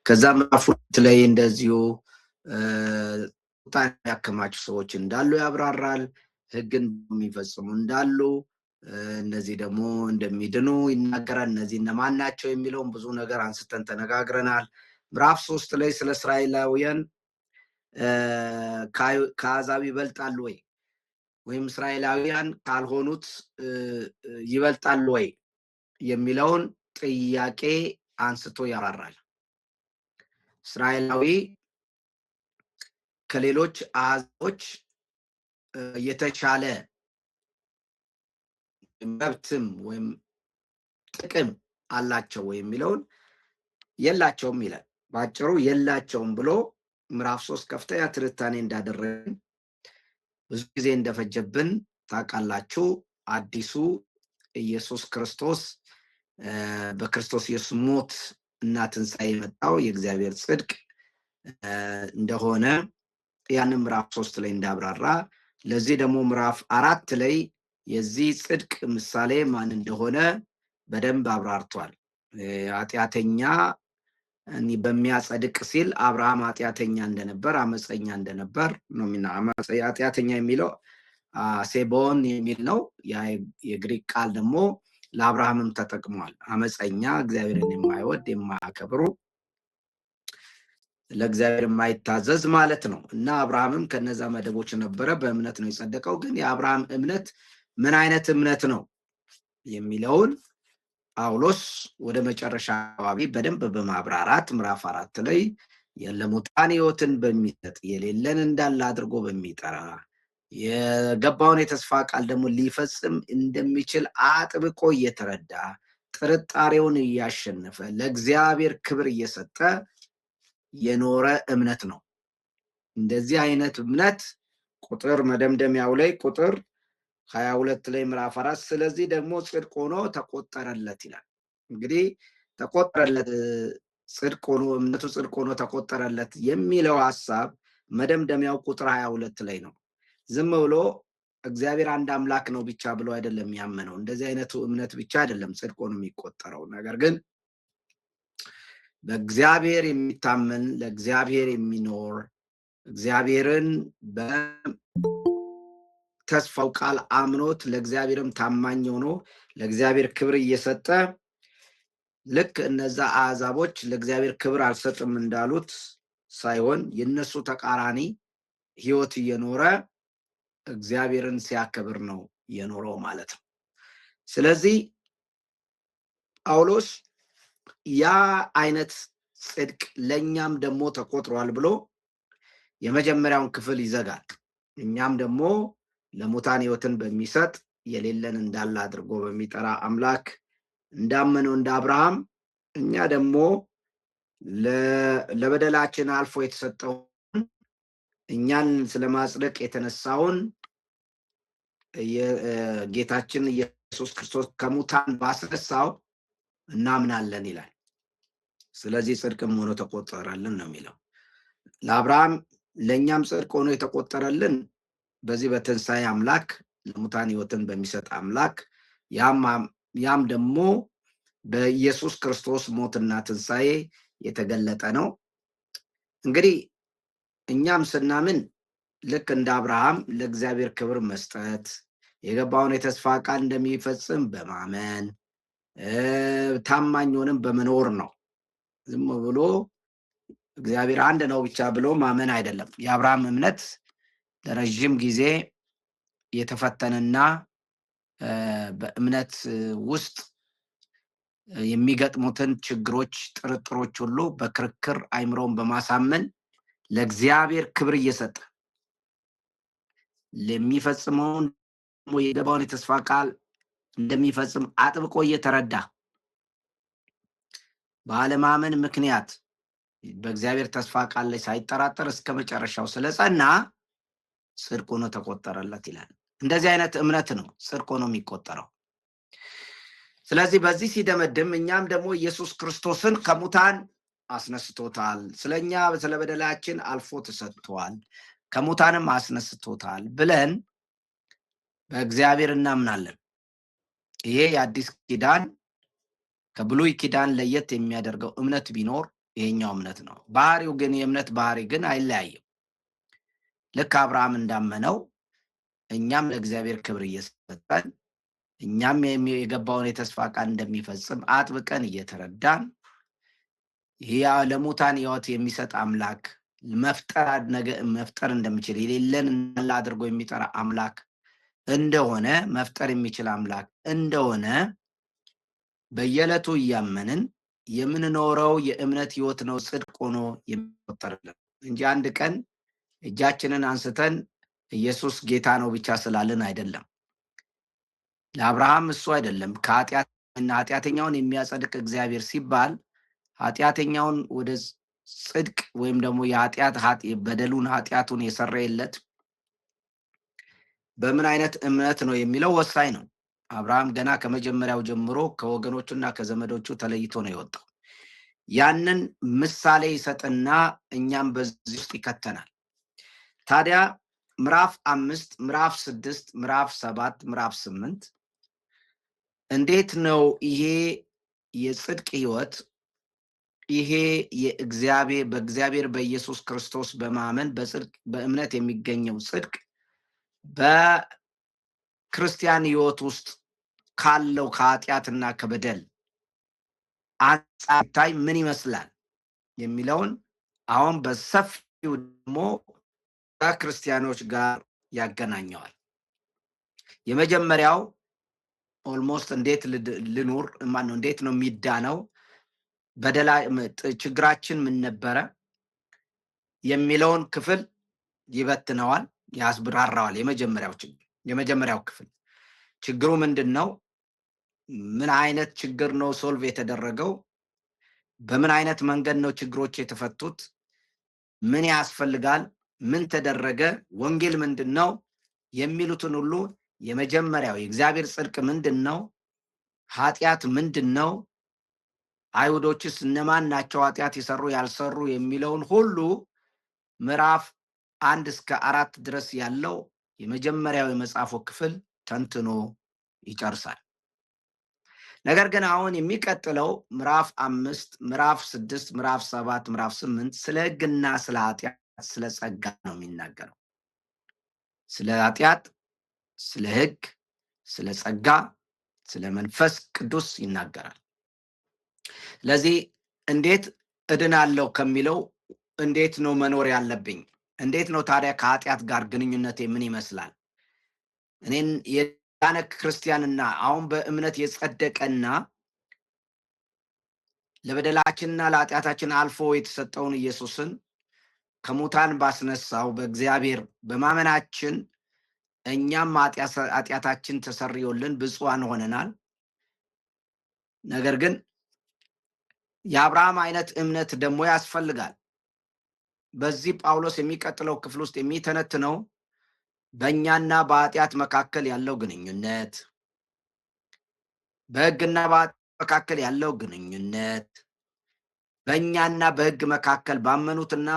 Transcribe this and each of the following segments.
ከዛ ምዕራፍ 2 ላይ እንደዚሁ ቁጣን ያከማቹ ሰዎች እንዳሉ ያብራራል። ሕግን የሚፈጽሙ እንዳሉ እነዚህ ደግሞ እንደሚድኑ ይናገራል። እነዚህ እነማን ናቸው የሚለውን ብዙ ነገር አንስተን ተነጋግረናል። ምዕራፍ 3 ላይ ስለ እስራኤላውያን ከአሕዛብ ይበልጣሉ ወይ ወይም እስራኤላውያን ካልሆኑት ይበልጣሉ ወይ የሚለውን ጥያቄ አንስቶ ያብራራል። እስራኤላዊ ከሌሎች አሕዛቦች የተሻለ መብትም ወይም ጥቅም አላቸው ወይ የሚለውን የላቸውም ይላል። ባጭሩ የላቸውም ብሎ ምዕራፍ 3 ከፍተኛ ትንታኔ እንዳደረግን ብዙ ጊዜ እንደፈጀብን ታውቃላችሁ። አዲሱ ኢየሱስ ክርስቶስ በክርስቶስ ኢየሱስ ሞት እና ትንሣኤ የመጣው የእግዚአብሔር ጽድቅ እንደሆነ ያንን ምዕራፍ 3 ላይ እንዳብራራ፣ ለዚህ ደግሞ ምዕራፍ 4 ላይ የዚህ ጽድቅ ምሳሌ ማን እንደሆነ በደንብ አብራርቷል። ኃጢአተኛ በሚያጸድቅ ሲል አብርሃም ኃጢአተኛ እንደነበር አመፀኛ እንደነበር ነው። ኃጢአተኛ የሚለው ሴቦን የሚል ነው። የግሪክ ቃል ደግሞ ለአብርሃምም ተጠቅሟል። አመፀኛ፣ እግዚአብሔርን የማይወድ የማያከብሩ፣ ለእግዚአብሔር የማይታዘዝ ማለት ነው። እና አብርሃምም ከነዛ መደቦች ነበረ። በእምነት ነው የጸደቀው። ግን የአብርሃም እምነት ምን አይነት እምነት ነው የሚለውን ጳውሎስ ወደ መጨረሻ አካባቢ በደንብ በማብራራት ምዕራፍ 4 ላይ ለሙታን ሕይወትን በሚሰጥ የሌለን እንዳለ አድርጎ በሚጠራ የገባውን የተስፋ ቃል ደግሞ ሊፈጽም እንደሚችል አጥብቆ እየተረዳ ጥርጣሬውን እያሸነፈ ለእግዚአብሔር ክብር እየሰጠ የኖረ እምነት ነው። እንደዚህ አይነት እምነት ቁጥር መደምደሚያው ላይ ቁጥር 22 ላይ ምዕራፍ 4 ስለዚህ ደግሞ ጽድቅ ሆኖ ተቆጠረለት ይላል። እንግዲህ ተቆጠረለት፣ ጽድቅ ሆኖ እምነቱ ጽድቅ ሆኖ ተቆጠረለት የሚለው ሐሳብ መደምደሚያው ቁጥር 22 ላይ ነው። ዝም ብሎ እግዚአብሔር አንድ አምላክ ነው ብቻ ብሎ አይደለም ያመነው። እንደዚህ አይነቱ እምነት ብቻ አይደለም ጽድቅ ሆኖ የሚቆጠረው። ነገር ግን በእግዚአብሔር የሚታመን ለእግዚአብሔር የሚኖር እግዚአብሔርን በተስፋው ቃል አምኖት ለእግዚአብሔርም ታማኝ ሆኖ ለእግዚአብሔር ክብር እየሰጠ ልክ እነዛ አሕዛቦች ለእግዚአብሔር ክብር አልሰጥም እንዳሉት ሳይሆን የነሱ ተቃራኒ ሕይወት እየኖረ እግዚአብሔርን ሲያከብር ነው የኖረው ማለት ነው። ስለዚህ ጳውሎስ ያ አይነት ጽድቅ ለኛም ደግሞ ተቆጥሯል ብሎ የመጀመሪያውን ክፍል ይዘጋል። እኛም ደግሞ ለሙታን ሕይወትን በሚሰጥ የሌለን እንዳለ አድርጎ በሚጠራ አምላክ እንዳመነው እንደ አብርሃም እኛ ደግሞ ለበደላችን አልፎ የተሰጠውን እኛን ስለማጽደቅ የተነሳውን ጌታችን ኢየሱስ ክርስቶስ ከሙታን ባስነሳው እናምናለን ይላል። ስለዚህ ጽድቅም ሆኖ ተቆጠረልን ነው የሚለው። ለአብርሃም ለእኛም ጽድቅ ሆኖ የተቆጠረልን በዚህ በትንሣኤ አምላክ ለሙታን ሕይወትን በሚሰጥ አምላክ ያም ደግሞ በኢየሱስ ክርስቶስ ሞትና ትንሣኤ የተገለጠ ነው። እንግዲህ እኛም ስናምን ልክ እንደ አብርሃም ለእግዚአብሔር ክብር መስጠት፣ የገባውን የተስፋ ቃል እንደሚፈጽም በማመን ታማኝ ሆነን በመኖር ነው። ዝም ብሎ እግዚአብሔር አንድ ነው ብቻ ብሎ ማመን አይደለም። የአብርሃም እምነት ለረጅም ጊዜ የተፈተነና በእምነት ውስጥ የሚገጥሙትን ችግሮች፣ ጥርጥሮች ሁሉ በክርክር አይምሮን በማሳመን ለእግዚአብሔር ክብር እየሰጠ ለሚፈጽመውን የገባውን የተስፋ ቃል እንደሚፈጽም አጥብቆ እየተረዳ ባለማመን ምክንያት በእግዚአብሔር ተስፋ ቃል ላይ ሳይጠራጠር እስከ መጨረሻው ስለጸና ጽድቅ ሆኖ ተቆጠረለት ይላል። እንደዚህ አይነት እምነት ነው ጽድቅ ሆኖ የሚቆጠረው። ስለዚህ በዚህ ሲደመድም እኛም ደግሞ ኢየሱስ ክርስቶስን ከሙታን አስነስቶታል፣ ስለኛ ስለ በደላችን አልፎ ተሰጥቷል፣ ከሙታንም አስነስቶታል ብለን በእግዚአብሔር እናምናለን። ይሄ የአዲስ ኪዳን ከብሉይ ኪዳን ለየት የሚያደርገው እምነት ቢኖር ይሄኛው እምነት ነው። ባህሪው ግን የእምነት ባህሪ ግን አይለያይም። ልክ አብርሃም እንዳመነው እኛም ለእግዚአብሔር ክብር እየሰጠን እኛም የገባውን የተስፋ ቃል እንደሚፈጽም አጥብቀን እየተረዳን ለሙታን ሕይወት የሚሰጥ አምላክ መፍጠር እንደሚችል የሌለን እንዳለ አድርጎ የሚጠራ አምላክ እንደሆነ መፍጠር የሚችል አምላክ እንደሆነ በየዕለቱ እያመንን የምንኖረው የእምነት ሕይወት ነው ጽድቅ ሆኖ የሚቆጠርልን እንጂ አንድ ቀን እጃችንን አንስተን ኢየሱስ ጌታ ነው ብቻ ስላልን አይደለም። ለአብርሃም እሱ አይደለም ኃጢአተኛውን የሚያጸድቅ እግዚአብሔር ሲባል ኃጢአተኛውን ወደ ጽድቅ ወይም ደግሞ በደሉን ኃጢአቱን የሰረየለት በምን አይነት እምነት ነው የሚለው ወሳኝ ነው። አብርሃም ገና ከመጀመሪያው ጀምሮ ከወገኖቹና ከዘመዶቹ ተለይቶ ነው የወጣው። ያንን ምሳሌ ይሰጥና እኛም በዚህ ውስጥ ይከተናል። ታዲያ ምዕራፍ 5 ምዕራፍ 6 ምዕራፍ 7 ምዕራፍ 8 እንዴት ነው ይሄ የጽድቅ ሕይወት ይሄ በእግዚአብሔር በኢየሱስ ክርስቶስ በማመን በእምነት የሚገኘው ጽድቅ በክርስቲያን ሕይወት ውስጥ ካለው ከኃጢአትና ከበደል አንጻር ሲታይ ምን ይመስላል የሚለውን አሁን በሰፊው ደግሞ ከክርስቲያኖች ጋር ያገናኘዋል። የመጀመሪያው ኦልሞስት እንዴት ልኑር ማነው እንዴት ነው የሚዳነው ችግራችን ምን ነበረ የሚለውን ክፍል ይበትነዋል፣ ያስብራራዋል። የመጀመሪያው ክፍል ችግሩ ምንድን ነው? ምን አይነት ችግር ነው ሶልቭ የተደረገው? በምን አይነት መንገድ ነው ችግሮች የተፈቱት? ምን ያስፈልጋል? ምን ተደረገ? ወንጌል ምንድን ነው? የሚሉትን ሁሉ የመጀመሪያው የእግዚአብሔር ጽድቅ ምንድን ነው? ኃጢአት ምንድን ነው? አይሁዶችስ እነማን ናቸው ኃጢአት የሰሩ ያልሰሩ የሚለውን ሁሉ ምዕራፍ 1 እስከ 4 ድረስ ያለው የመጀመሪያው የመጽሐፉ ክፍል ተንትኖ ይጨርሳል። ነገር ግን አሁን የሚቀጥለው ምዕራፍ 5 ምዕራፍ 6 ምዕራፍ 7 ምዕራፍ 8 ስለ ሕግና ስለ ኃጢአት ስለ ጸጋ ነው የሚናገረው። ስለ ኃጢአት፣ ስለ ሕግ፣ ስለ ጸጋ፣ ስለ መንፈስ ቅዱስ ይናገራል። ስለዚህ እንዴት እድናለሁ ከሚለው እንዴት ነው መኖር ያለብኝ? እንዴት ነው ታዲያ ከኃጢአት ጋር ግንኙነቴ ምን ይመስላል? እኔን የዳነ ክርስቲያንና አሁን በእምነት የጸደቀና ለበደላችንና ለኃጢአታችን አልፎ የተሰጠውን ኢየሱስን ከሙታን ባስነሳው በእግዚአብሔር በማመናችን እኛም ኃጢአታችን ተሰርዮልን ብፁዓን ሆነናል። ነገር ግን የአብርሃም አይነት እምነት ደግሞ ያስፈልጋል። በዚህ ጳውሎስ የሚቀጥለው ክፍል ውስጥ የሚተነትነው በእኛና በኃጢአት መካከል ያለው ግንኙነት፣ በሕግና በኃጢአት መካከል ያለው ግንኙነት፣ በእኛና በሕግ መካከል ባመኑትና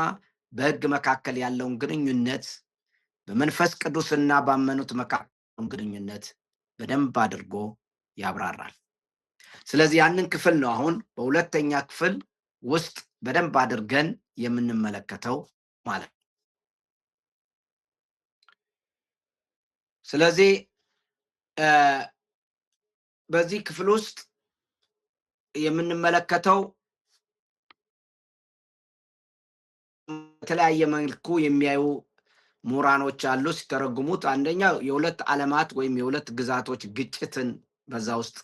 በሕግ መካከል ያለውን ግንኙነት፣ በመንፈስ ቅዱስና ባመኑት መካከል ግንኙነት በደንብ አድርጎ ያብራራል። ስለዚህ ያንን ክፍል ነው አሁን በሁለተኛ ክፍል ውስጥ በደንብ አድርገን የምንመለከተው ማለት ነው። ስለዚህ በዚህ ክፍል ውስጥ የምንመለከተው በተለያየ መልኩ የሚያዩ ምሁራኖች አሉ ሲተረጉሙት። አንደኛው የሁለት ዓለማት ወይም የሁለት ግዛቶች ግጭትን በዛ ውስጥ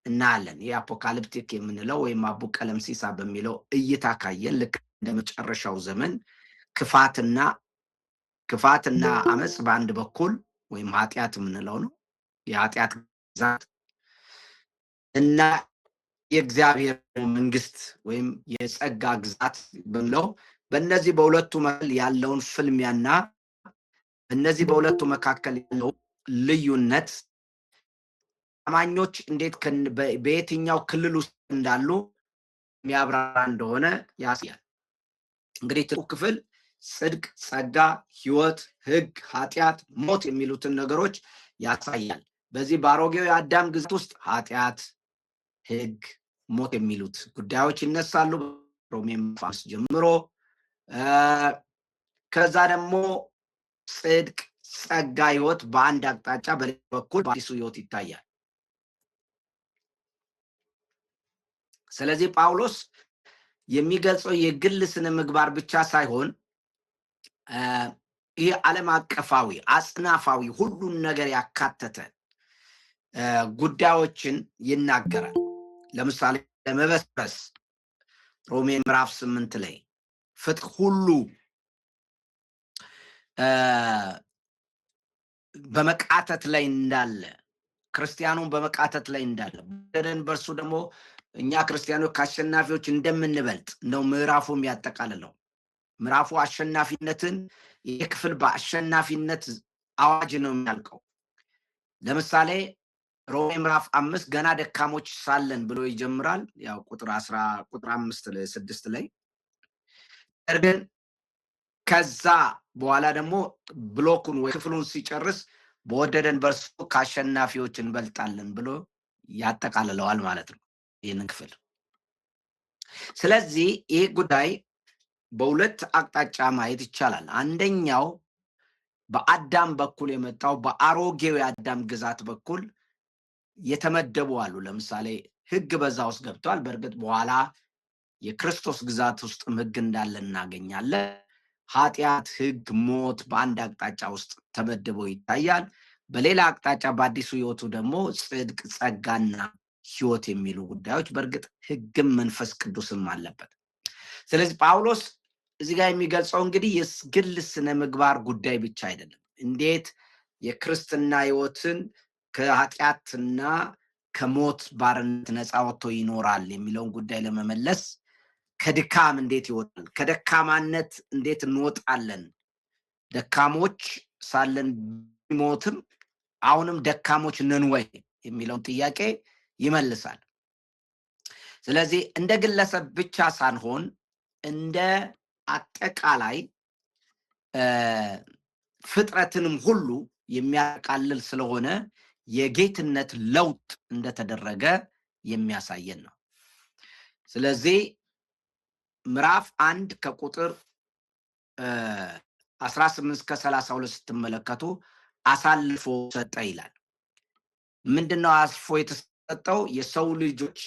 እናያለን። ይህ አፖካሊፕቲክ የምንለው ወይም አቡ ቀለምሲሳ በሚለው እይታ ካየን ልክ እንደ መጨረሻው ዘመን ክፋትና አመፅ በአንድ በኩል ወይም ኃጢአት የምንለው ነው፣ የኃጢአት ግዛት እና የእግዚአብሔር መንግስት ወይም የጸጋ ግዛት በሚለው በእነዚህ በሁለቱ መካከል ያለውን ፍልሚያና እነዚህ በሁለቱ መካከል ያለው ልዩነት አማኞች እንዴት በየትኛው ክልል ውስጥ እንዳሉ የሚያብራራ እንደሆነ ያሳያል። እንግዲህ ትልቁ ክፍል ጽድቅ፣ ጸጋ፣ ሕይወት፣ ሕግ፣ ኃጢአት፣ ሞት የሚሉትን ነገሮች ያሳያል። በዚህ በአሮጌው የአዳም ግዛት ውስጥ ኃጢአት፣ ሕግ፣ ሞት የሚሉት ጉዳዮች ይነሳሉ። ሮሜ ምዕራፍ ጀምሮ ከዛ ደግሞ ጽድቅ፣ ጸጋ፣ ሕይወት በአንድ አቅጣጫ በሌላ በኩል በአዲሱ ሕይወት ይታያል። ስለዚህ ጳውሎስ የሚገልጸው የግል ስነ ምግባር ብቻ ሳይሆን ይህ ዓለም አቀፋዊ አጽናፋዊ ሁሉን ነገር ያካተተ ጉዳዮችን ይናገራል። ለምሳሌ ለመበስበስ ሮሜ ምዕራፍ 8 ላይ ፍጥር ሁሉ በመቃተት ላይ እንዳለ ክርስቲያኑን በመቃተት ላይ እንዳለ ደደን በርሱ ደግሞ እኛ ክርስቲያኖች ከአሸናፊዎች እንደምንበልጥ ነው ምዕራፉም ያጠቃልለው። ምዕራፉ አሸናፊነትን የክፍል በአሸናፊነት አዋጅ ነው የሚያልቀው። ለምሳሌ ሮሜ ምዕራፍ 5 ገና ደካሞች ሳለን ብሎ ይጀምራል። ያው ቁጥር 5-6 ላይ ግን ከዛ በኋላ ደግሞ ብሎኩን ወይ ክፍሉን ሲጨርስ በወደደን በርሱ ከአሸናፊዎች እንበልጣለን ብሎ ያጠቃልለዋል ማለት ነው ይህንን ክፍል። ስለዚህ ይህ ጉዳይ በሁለት አቅጣጫ ማየት ይቻላል። አንደኛው በአዳም በኩል የመጣው በአሮጌው የአዳም ግዛት በኩል የተመደቡ አሉ። ለምሳሌ ሕግ በዛ ውስጥ ገብቷል። በእርግጥ በኋላ የክርስቶስ ግዛት ውስጥም ሕግ እንዳለ እናገኛለን። ኃጢአት፣ ሕግ፣ ሞት በአንድ አቅጣጫ ውስጥ ተመድበው ይታያል። በሌላ አቅጣጫ በአዲሱ ሕይወቱ ደግሞ ጽድቅ፣ ጸጋና ሕይወት የሚሉ ጉዳዮች በእርግጥ ሕግም መንፈስ ቅዱስም አለበት። ስለዚህ ጳውሎስ እዚህ ጋር የሚገልጸው እንግዲህ የግል ስነ ምግባር ጉዳይ ብቻ አይደለም። እንዴት የክርስትና ሕይወትን ከኃጢአትና ከሞት ባርነት ነፃ ወጥቶ ይኖራል የሚለውን ጉዳይ ለመመለስ ከድካም እንዴት ይወጣል፣ ከደካማነት እንዴት እንወጣለን፣ ደካሞች ሳለን ቢሞትም አሁንም ደካሞች ነን ወይ የሚለውን ጥያቄ ይመልሳል። ስለዚህ እንደ ግለሰብ ብቻ ሳንሆን እንደ አጠቃላይ ፍጥረትንም ሁሉ የሚያቃልል ስለሆነ የጌትነት ለውጥ እንደተደረገ የሚያሳየን ነው። ስለዚህ ምዕራፍ 1 ከቁጥር 18-32 ስትመለከቱ አሳልፎ ሰጠ ይላል። ምንድነው አሳልፎ የተሰጠው? የሰው ልጆች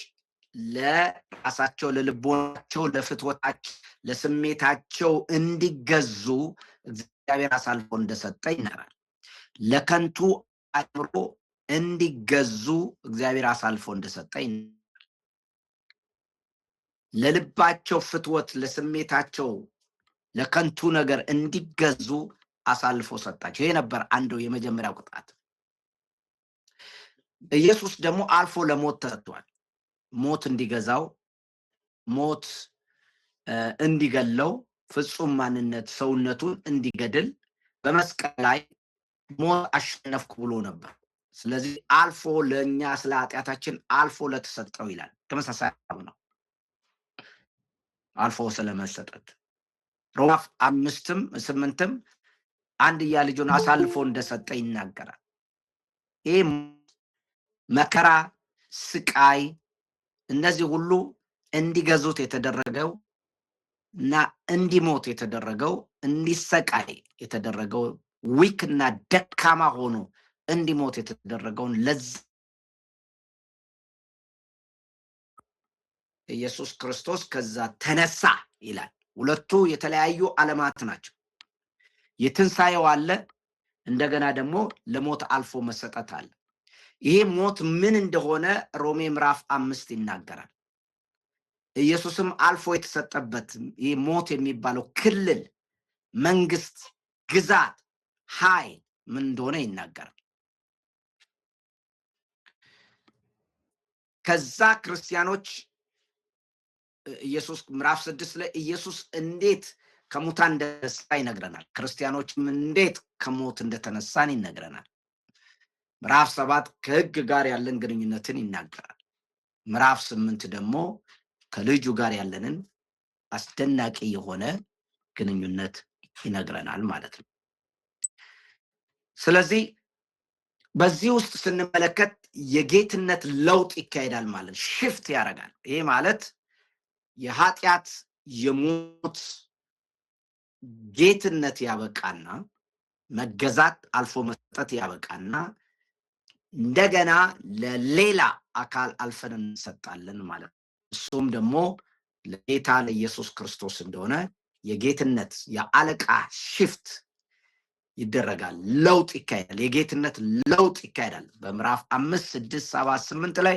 ለራሳቸው፣ ለልቦናቸው፣ ለፍትወታቸው፣ ለስሜታቸው እንዲገዙ እግዚአብሔር አሳልፎ እንደሰጠ ይናገራል። ለከንቱ አእምሮ እንዲገዙ እግዚአብሔር አሳልፎ እንደሰጠ ይናገራል። ለልባቸው ፍትወት፣ ለስሜታቸው፣ ለከንቱ ነገር እንዲገዙ አሳልፎ ሰጣቸው። ይሄ ነበር አንዱ የመጀመሪያው ቅጣት። ኢየሱስ ደግሞ አልፎ ለሞት ተሰጥቷል። ሞት እንዲገዛው፣ ሞት እንዲገለው፣ ፍጹም ማንነት ሰውነቱን እንዲገድል በመስቀል ላይ ሞት አሸነፍኩ ብሎ ነበር። ስለዚህ አልፎ ለእኛ ስለ ኃጢአታችን አልፎ ለተሰጠው ይላል። ተመሳሳይ ነው አልፎ ስለመሰጠት። ሮሜ 5-8 አንድያ ልጁን አሳልፎ እንደሰጠ ይናገራል። ይህ መከራ፣ ስቃይ እነዚህ ሁሉ እንዲገዙት የተደረገው እና እንዲሞት የተደረገው፣ እንዲሰቃይ የተደረገው፣ ዊክና ደካማ ሆኖ እንዲሞት የተደረገውን ለዚህ ኢየሱስ ክርስቶስ ከዛ ተነሳ ይላል። ሁለቱ የተለያዩ ዓለማት ናቸው። የትንሣኤው አለ፣ እንደገና ደግሞ ለሞት አልፎ መሰጠት አለ። ይሄ ሞት ምን እንደሆነ ሮሜ ምዕራፍ 5 ይናገራል። ኢየሱስም አልፎ የተሰጠበት ይሄ ሞት የሚባለው ክልል፣ መንግስት፣ ግዛት፣ ኃይል ምን እንደሆነ ይናገራል። ከዛ ክርስቲያኖች ኢየሱስ ምዕራፍ 6 ላይ ኢየሱስ እንዴት ከሙታን እንደተነሳ ይነግረናል። ክርስቲያኖችም እንዴት ከሞት እንደተነሳን ይነግረናል። ምዕራፍ 7 ከሕግ ጋር ያለን ግንኙነትን ይናገራል። ምዕራፍ 8 ደግሞ ከልጁ ጋር ያለንን አስደናቂ የሆነ ግንኙነት ይነግረናል ማለት ነው። ስለዚህ በዚህ ውስጥ ስንመለከት የጌትነት ለውጥ ይካሄዳል ማለት ሽፍት ያደርጋል። ይሄ ማለት የኃጢአት የሞት ጌትነት ያበቃና መገዛት አልፎ መስጠት ያበቃና እንደገና ለሌላ አካል አልፈን እንሰጣለን ማለት ነው። እሱም ደግሞ ለጌታ ለኢየሱስ ክርስቶስ እንደሆነ የጌትነት የአለቃ ሽፍት ይደረጋል፣ ለውጥ ይካሄዳል። የጌትነት ለውጥ ይካሄዳል። በምዕራፍ 5 6 7 8 ላይ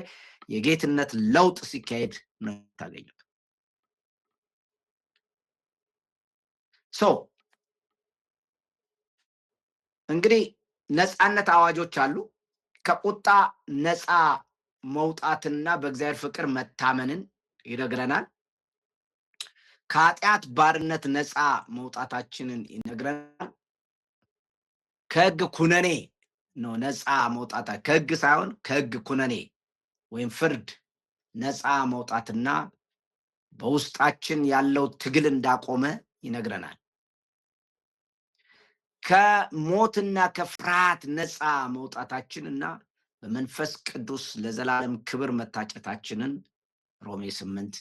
የጌትነት ለውጥ ሲካሄድ ነው ታገኙት። እንግዲህ ነፃነት አዋጆች አሉ። ከቁጣ ነፃ መውጣትና በእግዚአብሔር ፍቅር መታመንን ይነግረናል። ከኃጢአት ባርነት ነፃ መውጣታችንን ይነግረናል። ከሕግ ኩነኔ ነው ነፃ መውጣት፣ ከሕግ ሳይሆን ከሕግ ኩነኔ ወይም ፍርድ ነፃ መውጣትና በውስጣችን ያለው ትግል እንዳቆመ ይነግረናል። ከሞትና ከፍርሃት ነፃ መውጣታችንና በመንፈስ ቅዱስ ለዘላለም ክብር መታጨታችንን ሮሜ 8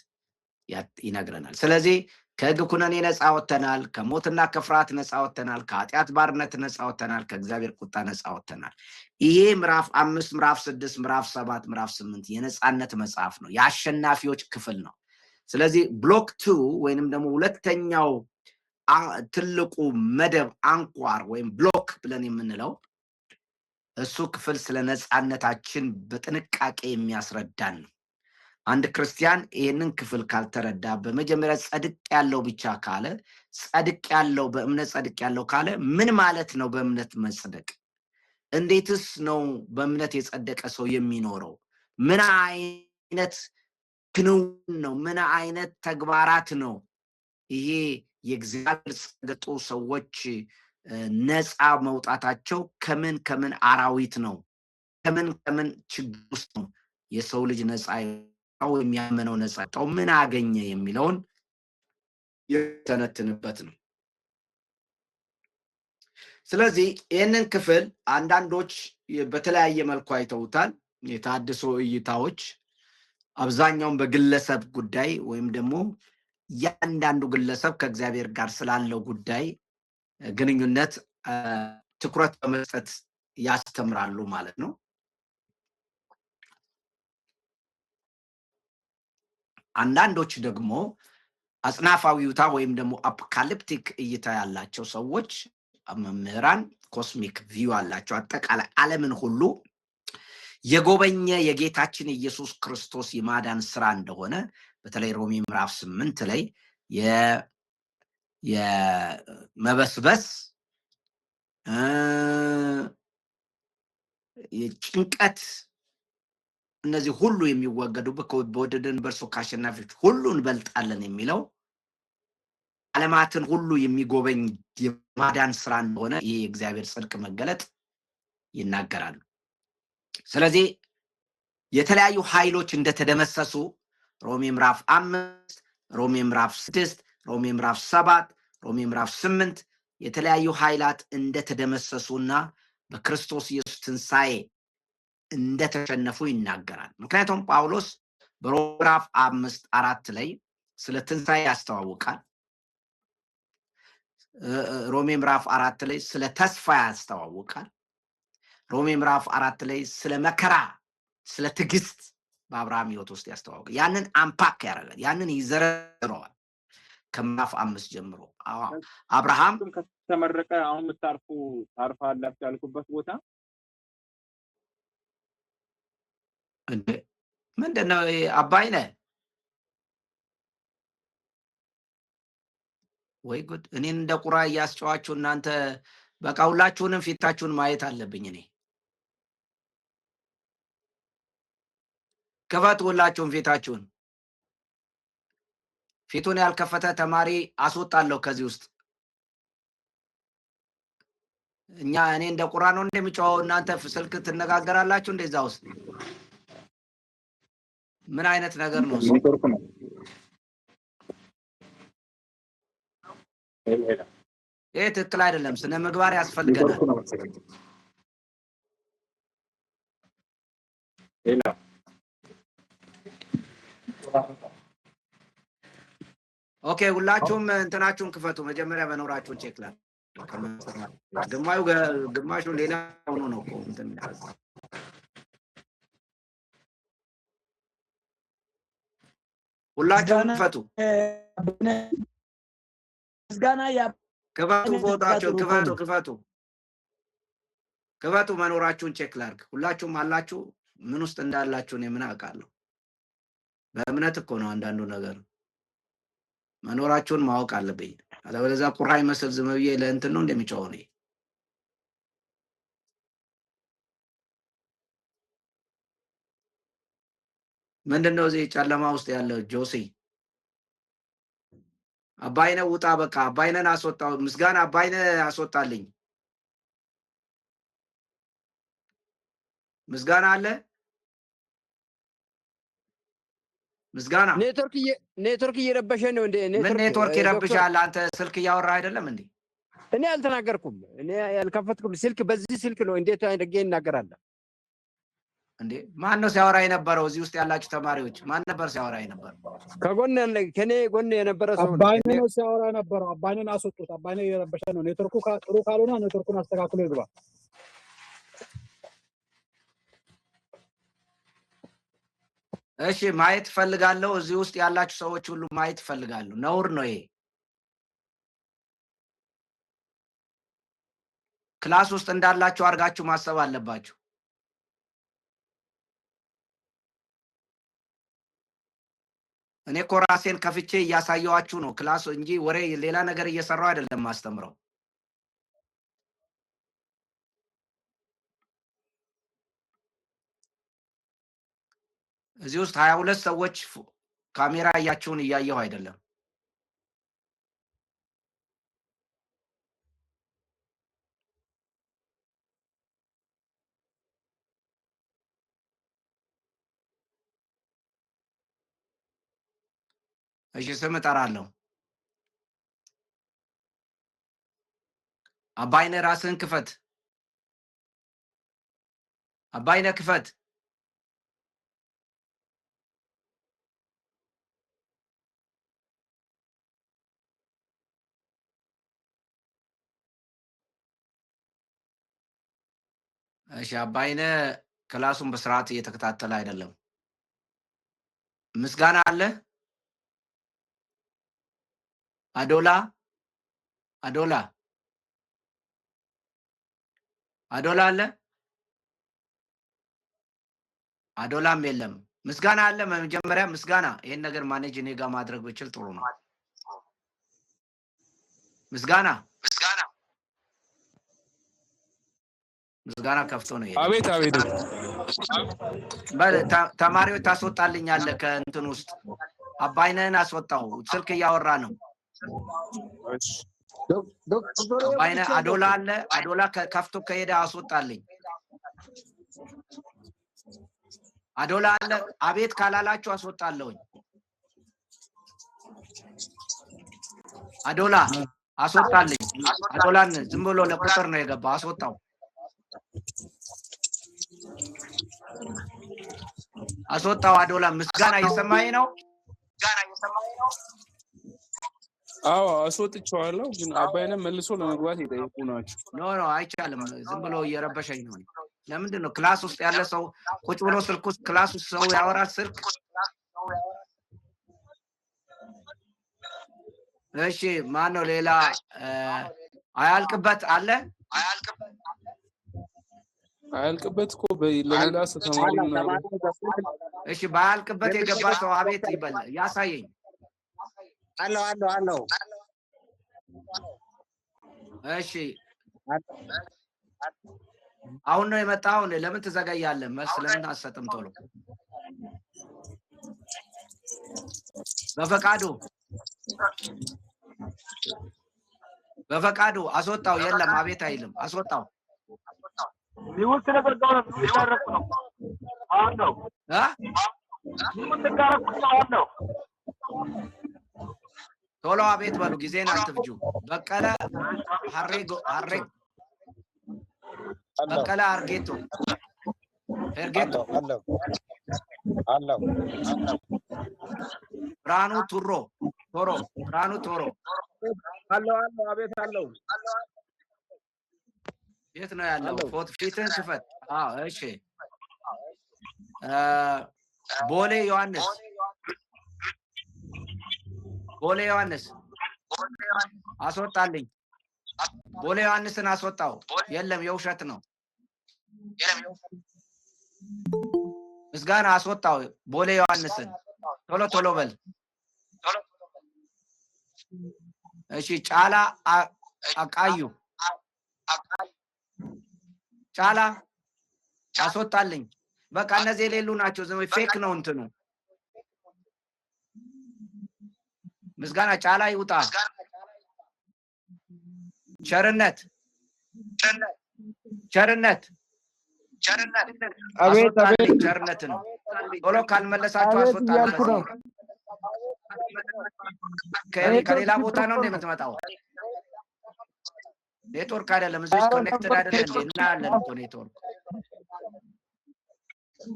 ይነግረናል። ስለዚህ ከሕግ ኩነኔ ነፃ ወጥተናል፣ ከሞትና ከፍርሃት ነፃ ወጥተናል፣ ከኃጢአት ባርነት ነፃ ወጥተናል፣ ከእግዚአብሔር ቁጣ ነፃ ወጥተናል። ይሄ ምዕራፍ 5 ምዕራፍ 6 ምዕራፍ 7 ምዕራፍ 8 የነፃነት መጽሐፍ ነው፣ የአሸናፊዎች ክፍል ነው። ስለዚህ ብሎክ 2 ወይንም ደግሞ ሁለተኛው ትልቁ መደብ አንኳር ወይም ብሎክ ብለን የምንለው እሱ ክፍል ስለ ነፃነታችን በጥንቃቄ የሚያስረዳን ነው። አንድ ክርስቲያን ይህንን ክፍል ካልተረዳ በመጀመሪያ ጸድቅ ያለው ብቻ ካለ ጸድቅ ያለው በእምነት ጸድቅ ያለው ካለ ምን ማለት ነው? በእምነት መጽደቅ እንዴትስ ነው በእምነት የጸደቀ ሰው የሚኖረው? ምን አይነት ክንውን ነው? ምን አይነት ተግባራት ነው? ይሄ የእግዚአብሔር ጸድቁ ሰዎች ነፃ መውጣታቸው ከምን ከምን አራዊት ነው? ከምን ከምን ችግር ውስጥ ነው የሰው ልጅ ነፃ የሚያመነው ነፃ ወጣው ምን አገኘ የሚለውን የተነትንበት ነው። ስለዚህ ይህንን ክፍል አንዳንዶች በተለያየ መልኩ አይተውታል። የታድሶ እይታዎች አብዛኛውን በግለሰብ ጉዳይ ወይም ደግሞ ያንዳንዱ ግለሰብ ከእግዚአብሔር ጋር ስላለው ጉዳይ ግንኙነት ትኩረት በመስጠት ያስተምራሉ ማለት ነው። አንዳንዶች ደግሞ አጽናፋዊ እይታ ወይም ደግሞ አፖካሊፕቲክ እይታ ያላቸው ሰዎች መምህራን ኮስሚክ ቪው አላቸው። አጠቃላይ ዓለምን ሁሉ የጎበኘ የጌታችን ኢየሱስ ክርስቶስ የማዳን ስራ እንደሆነ በተለይ ሮሜ ምዕራፍ 8 ላይ የመበስበስ የጭንቀት እነዚህ ሁሉ የሚወገዱበት በወደደን በእርሱ ከአሸናፊዎች ሁሉ እንበልጣለን የሚለው ዓለማትን ሁሉ የሚጎበኝ የማዳን ስራ እንደሆነ ይህ የእግዚአብሔር ጽድቅ መገለጥ ይናገራሉ። ስለዚህ የተለያዩ ኃይሎች እንደተደመሰሱ ሮሜ ምዕራፍ 5 ሮሜ ምዕራፍ 6 ሮሜ ምዕራፍ 7 ሮሜ ምዕራፍ 8 የተለያዩ ኃይላት እንደተደመሰሱና በክርስቶስ ኢየሱስ ትንሣኤ እንደተሸነፉ ይናገራል። ምክንያቱም ጳውሎስ በሮሜ ምዕራፍ 5:4 ላይ ስለ ትንሣኤ ያስተዋውቃል። ሮሜ ምዕራፍ 4 ላይ ስለ ተስፋ ያስተዋውቃል። ሮሜ ምዕራፍ 4 ላይ ስለ መከራ ስለ ትዕግስት በአብርሃም ሕይወት ውስጥ ያስተዋውቃል። ያንን አምፓክ ያደርጋል፣ ያንን ይዘረዝረዋል ከምዕራፍ 5 ጀምሮ። አብርሃም ከተመረቀ አሁን ታርፋላችሁ ያልኩበት ቦታ ምንድነው? አባይ ነህ ወይ ጉድ! እኔን እንደ ቁራ እያስጨዋችሁ እናንተ በቃ ሁላችሁንም ፊታችሁን ማየት አለብኝ እኔ። ክፈቱ ሁላችሁም ፊታችሁን። ፊቱን ያልከፈተ ተማሪ አስወጣለሁ ከዚህ ውስጥ። እኔ እንደ ቁራ ነው እንደሚጫወው እናንተ ስልክ ትነጋገራላችሁ እንደዛ ውስጥ ምን አይነት ነገር ነው? ይሄ ትክክል አይደለም። ስነ ምግባር ያስፈልገናል። ኦኬ ሁላችሁም እንትናችሁን ክፈቱ መጀመሪያ መኖራችሁን ቼክ ላ ግማሹ ሌላ ሆኖ ነው እኮ እንትን ሁላችሁም ክፈቱ ምስጋና ያ ክፈቱ ቦታችሁን ክፈቱ መኖራችሁን ቼክ ላድርግ ሁላችሁም አላችሁ ምን ውስጥ እንዳላችሁ ነው ምን አውቃለሁ በእምነት እኮ ነው አንዳንዱ ነገር መኖራችሁን ማወቅ አለብኝ አለበለዚያ ቁርአን መስል ዝም ብዬ ለእንትን ነው እንደሚጫወው ነው ምንድነው እዚህ ጨለማ ውስጥ ያለው ጆሲ አባይነ ውጣ በቃ አባይነን አስወጣው ምስጋና አባይነ አስወጣልኝ ምስጋና አለ ምስጋና ኔትወርክ እየረበሸ ነው እንዴ ምን ኔትወርክ ይረብሻል አንተ ስልክ ያወራ አይደለም እንዴ እኔ አልተናገርኩም እኔ ያልከፈትኩም ስልክ በዚህ ስልክ ነው እንዴት አድርጌ እናገራለሁ እንዴ ማን ነው ሲያወራ የነበረው እዚህ ውስጥ ያላችሁ ተማሪዎች ማን ነበር ሲያወራ የነበረው ከጎን ያለ ከኔ ጎን የነበረ ሰው አባይነ ነው ሲያወራ የነበረው አባይነን አስወጡት አባይነ እየረበሸ ነው ኔትወርኩ ጥሩ ካልሆነ ኔትወርኩን አስተካክሎ ይግባ እሺ ማየት ፈልጋለሁ እዚህ ውስጥ ያላችሁ ሰዎች ሁሉ ማየት ፈልጋለሁ ነውር ነው ይሄ ክላስ ውስጥ እንዳላችሁ አርጋችሁ ማሰብ አለባችሁ እኔ ኮራሴን ከፍቼ ያሳየዋችሁ ነው ክላስ እንጂ ወሬ ሌላ ነገር እየሰራው አይደለም ማስተምረው እዚህ ውስጥ 22 ሰዎች ካሜራ ያያችሁን እያየው አይደለም እሺ ስም እጠራለሁ አባይነ ራስን ክፈት አባይነ ክፈት እሺ አባይነ ክላሱን በስርዓት እየተከታተለ አይደለም ምስጋና አለ አዶላ አለ አዶላም የለም ምስጋና አለ መጀመሪያ ምስጋና ይሄን ነገር ማኔጅ እኔ ጋር ማድረግ ብችል ጥሩ ነው ምስጋና ከፍቶ ነው ይሄ አቤት ተማሪዎች ታስወጣልኛለህ ከእንትን ውስጥ አባይነን አስወጣው ስልክ እያወራ ነው አባይነ አዶላ አለ አዶላ ከፍቶ ከሄደ አስወጣልኝ አዶላ አለ አቤት ካላላችሁ አስወጣለሁኝ አዶላ አስወጣልኝ አዶላን ዝም ብሎ ለቁጥር ነው የገባው አስወጣው አዶላ ምስጋና እየሰማኸኝ ነው አዎ አስወጥቼዋለሁ ግን አባይነ መልሶ ለመግባት ይጠይቁ ናቸው ኖ አይቻልም ዝም ብሎ እየረበሸኝ ነው ለምንድን ነው ክላስ ውስጥ ያለ ሰው ቁጭ ብሎ ስልክ ውስጥ ክላስ ውስጥ ሰው ያወራል ስልክ እሺ ማን ነው ሌላ አያልቅበት አለ አያልቅበት እኮ ለሌላ ተማሪ ነው እሺ ባያልቅበት የገባ ሰው አቤት ይበል ያሳየኝ አለው እሺ አሁን ነው የመጣው ለምን ትዘጋያለህ መልስ ለምን አሰጥም ቶሎ በፈቃዱ አስወጣው የለም አቤት አይልም አስወጣው ሊውስጥ ነገር ጋር ይያረቁ ነው አለው ሊውስጥ ጋር ነው ቶሎ አቤት በሉ ጊዜን አትፍጁ በቀለ በቀለ አርጌቶ አለው ብርሃኑ ቶሮ ብርሃኑ ቶሮ አለው አቤት አለው የት ነው ያለው? ፎቶ ፊትን ክፈት። እሺ ቦሌ ዮሐንስ አስወጣልኝ። ቦሌ ዮሐንስን አስወጣው። የለም የውሸት ነው። ምስጋና አስወጣው። ቦሌ ዮሐንስን ቶሎ በል። እሺ ጫላ አቃዩ ጫላ አስወጣልኝ። በቃ እነዚህ የሌሉ ናቸው። ዝም ፌክ ነው እንትኑ። ምስጋና ጫላ ይውጣ። ቸርነት አቤት ቸርነት ነው። ቶሎ ካልመለሳችሁ አስወጣለሁ። ከሌላ ቦታ ነው እንደምትመጣው። ኔትወርክ አይደለም እዚህ ኮኔክትድ አይደለም እንዴ? እና ያለን እኮ ኔትወርክ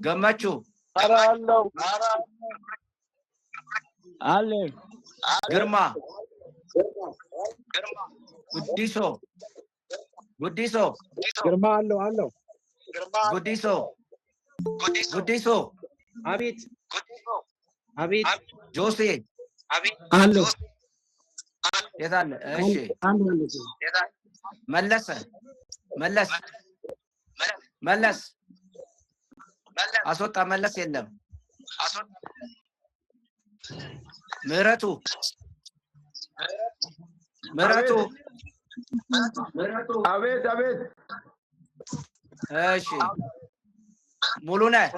ገመቹ አለ ግርማ ጉዲሶ ግርማ አለው ጉዲሶ አቤት ጆሴ አለው የት አለ? እሺ መለስ አስወጣ። መለስ የለም። ምህረቱ አቤት እሺ ሙሉነህ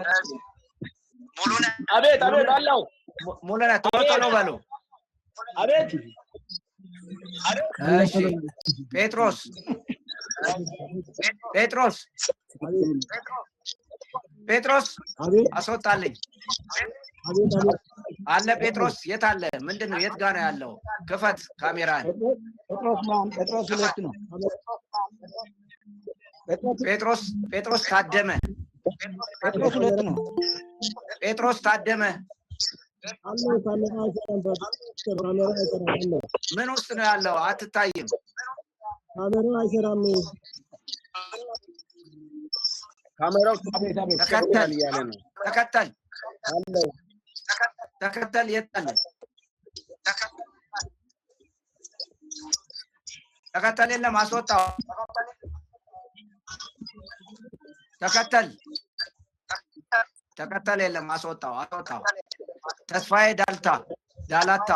አቤት አለው ሙሉነህ ቶሎ በሉ። አቤት እሺ ጴጥሮስ አስወጣልኝ። አለ ጴጥሮስ የት አለ? ምንድነው? የት ጋር ነው ያለው? ክፈት ካሜራን። ጴጥሮስ ታደመ ምን ውስጥ ነው ያለው? አትታይም። ካሜራው ተከተል የት አለ? ተከተል የለም። አስወጣው። ተከተል የለም። አስወጣው። ተስፋዬ ዳላታ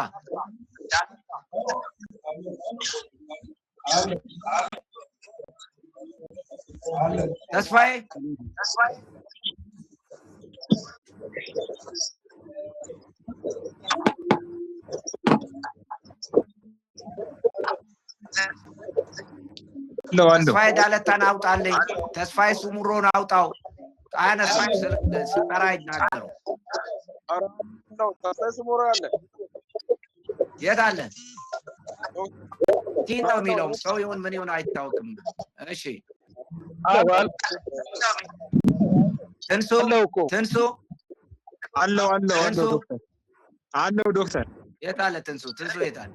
ተስፋዬ ተስፋዬ ዳለታን አውጣልኝ። ተስፋዬ ሱሙሮን አውጣው። አያነሳም። ስጠራ ይናገረው። የት አለ? ቲን ነው የሚለው። ሰው ይሁን ምን ይሁን አይታወቅም። እሺ ትንሱ አለው ዶክተር የት አለ? ትንሱ የት አለ?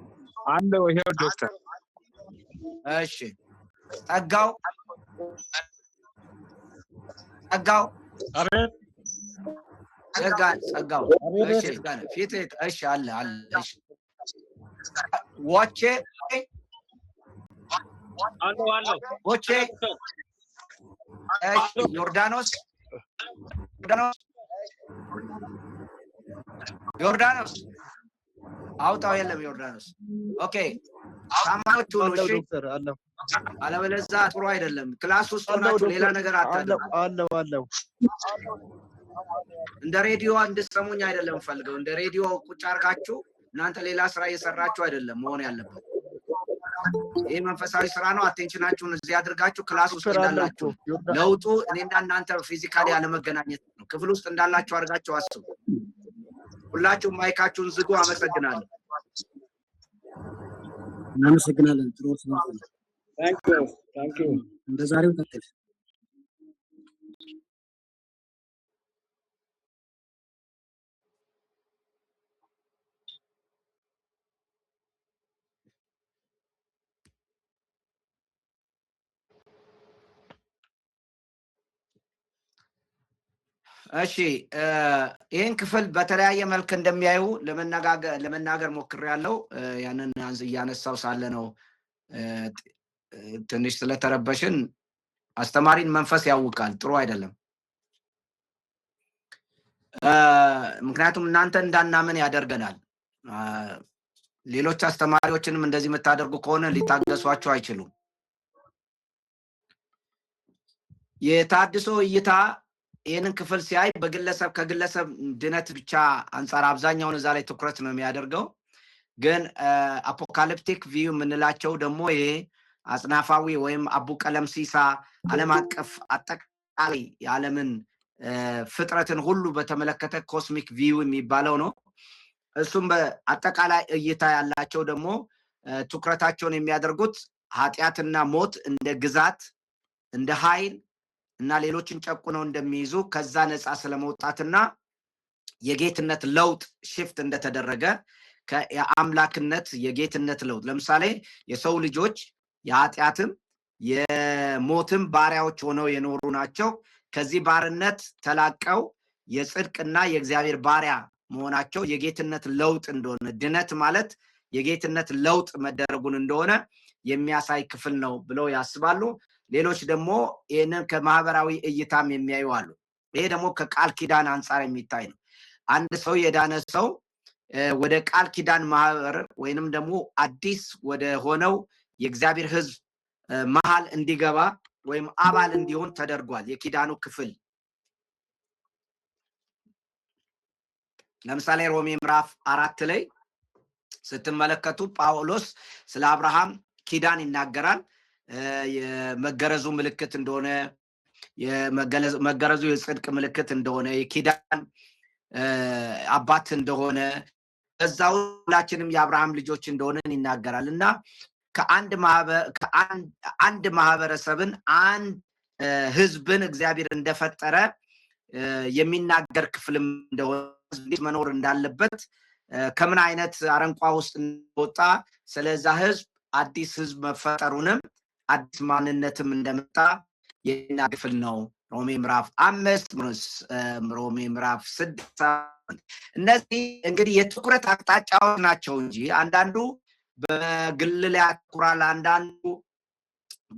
አለው ይሄው ዶክተር። እሺ ጸጋው አቤት ጸጋው እሺ ፊት እሺ አለ እሺ ወቼ ወቼ እሺ ዮርዳኖስ አውጣው። የለም ዮርዳኖስ። ኦኬ ታማኞች ሁሉ እሺ። አለበለዚያ ጥሩ አይደለም። ክላስ ውስጥ ሆናችሁ ሌላ ነገር አታድርጉ። አለው እንደ ሬዲዮ እንድትሰሙኝ አይደለም ፈልገው። እንደ ሬዲዮ ቁጭ አድርጋችሁ እናንተ ሌላ ስራ እየሰራችሁ አይደለም መሆን ያለበት። ይሄ መንፈሳዊ ስራ ነው። አቴንሽናችሁን እዚህ አድርጋችሁ ክላስ ውስጥ እንዳላችሁ። ለውጡ እኔና እናንተ ፊዚካሊ ያለመገናኘት ነው። ክፍል ውስጥ እንዳላችሁ አድርጋችሁ አስቡ። ሁላችሁም ማይካችሁን ዝጉ። አመሰግናለሁ። እናመሰግናለን። ጥሩ ነው። ታንክ ዩ እንደዛሬው ቀጥል። እሺ ይሄን ክፍል በተለያየ መልክ እንደሚያዩ ለመናገር ሞክሬያለሁ። ያንን ያነሳው ሳለ ነው ትንሽ ስለተረበሽን አስተማሪን መንፈስ ያውቃል፣ ጥሩ አይደለም። ምክንያቱም እናንተ እንዳናምን ያደርገናል። ሌሎች አስተማሪዎችንም እንደዚህ የምታደርጉ ከሆነ ሊታገሷቸው አይችሉም። የታድሶ እይታ ይህንን ክፍል ሲያይ ከግለሰብ ድነት ብቻ አንጻር አብዛኛውን እዛ ላይ ትኩረት ነው የሚያደርገው። ግን አፖካሊፕቲክ ቪው የምንላቸው ደግሞ ይሄ አጽናፋዊ ወይም አቡ ቀለምሲሳ ዓለም አቀፍ አጠቃላይ የዓለምን ፍጥረትን ሁሉ በተመለከተ ኮስሚክ ቪው የሚባለው ነው። እሱም በአጠቃላይ እይታ ያላቸው ደግሞ ትኩረታቸውን የሚያደርጉት ኃጢአትና ሞት እንደ ግዛት እንደ ኃይል እና ሌሎችን ጨቁነው እንደሚይዙ ከዛ ነፃ ስለመውጣትና የጌትነት ለውጥ ሽፍት እንደተደረገ የአምላክነት የጌትነት ለውጥ ለምሳሌ የሰው ልጆች የኃጢአትም የሞትም ባሪያዎች ሆነው የኖሩ ናቸው። ከዚህ ባርነት ተላቀው የጽድቅና የእግዚአብሔር ባሪያ መሆናቸው የጌትነት ለውጥ እንደሆነ ድነት ማለት የጌትነት ለውጥ መደረጉን እንደሆነ የሚያሳይ ክፍል ነው ብለው ያስባሉ። ሌሎች ደግሞ ይህንን ከማህበራዊ እይታም የሚያዩ አሉ። ይሄ ደግሞ ከቃል ኪዳን አንጻር የሚታይ ነው። አንድ ሰው የዳነ ሰው ወደ ቃል ኪዳን ማህበር ወይንም ደግሞ አዲስ ወደ ሆነው የእግዚአብሔር ሕዝብ መሃል እንዲገባ ወይም አባል እንዲሆን ተደርጓል። የኪዳኑ ክፍል ለምሳሌ ሮሜ ምዕራፍ 4 ላይ ስትመለከቱ ጳውሎስ ስለ አብርሃም ኪዳን ይናገራል። የመገረዙ ምልክት እንደሆነ የመገረዙ የጽድቅ ምልክት እንደሆነ የኪዳን አባት እንደሆነ እዛው ሁላችንም የአብርሃም ልጆች እንደሆነ ይናገራል እና ከአንድ ማህበረሰብን አንድ ህዝብን እግዚአብሔር እንደፈጠረ የሚናገር ክፍልም እንደሆነ እንዴት መኖር እንዳለበት ከምን አይነት አረንቋ ውስጥ እንደወጣ ስለዛ ህዝብ አዲስ ህዝብ መፈጠሩንም አዲስ ማንነትም እንደመጣ የሚናገር ክፍል ነው። ሮሜ ምዕራፍ 5 ሮሜ ምዕራፍ 6 እነዚህ እንግዲህ የትኩረት አቅጣጫዎች ናቸው እንጂ አንዳንዱ በግል ላይ ያተኩራል፣ አንዳንዱ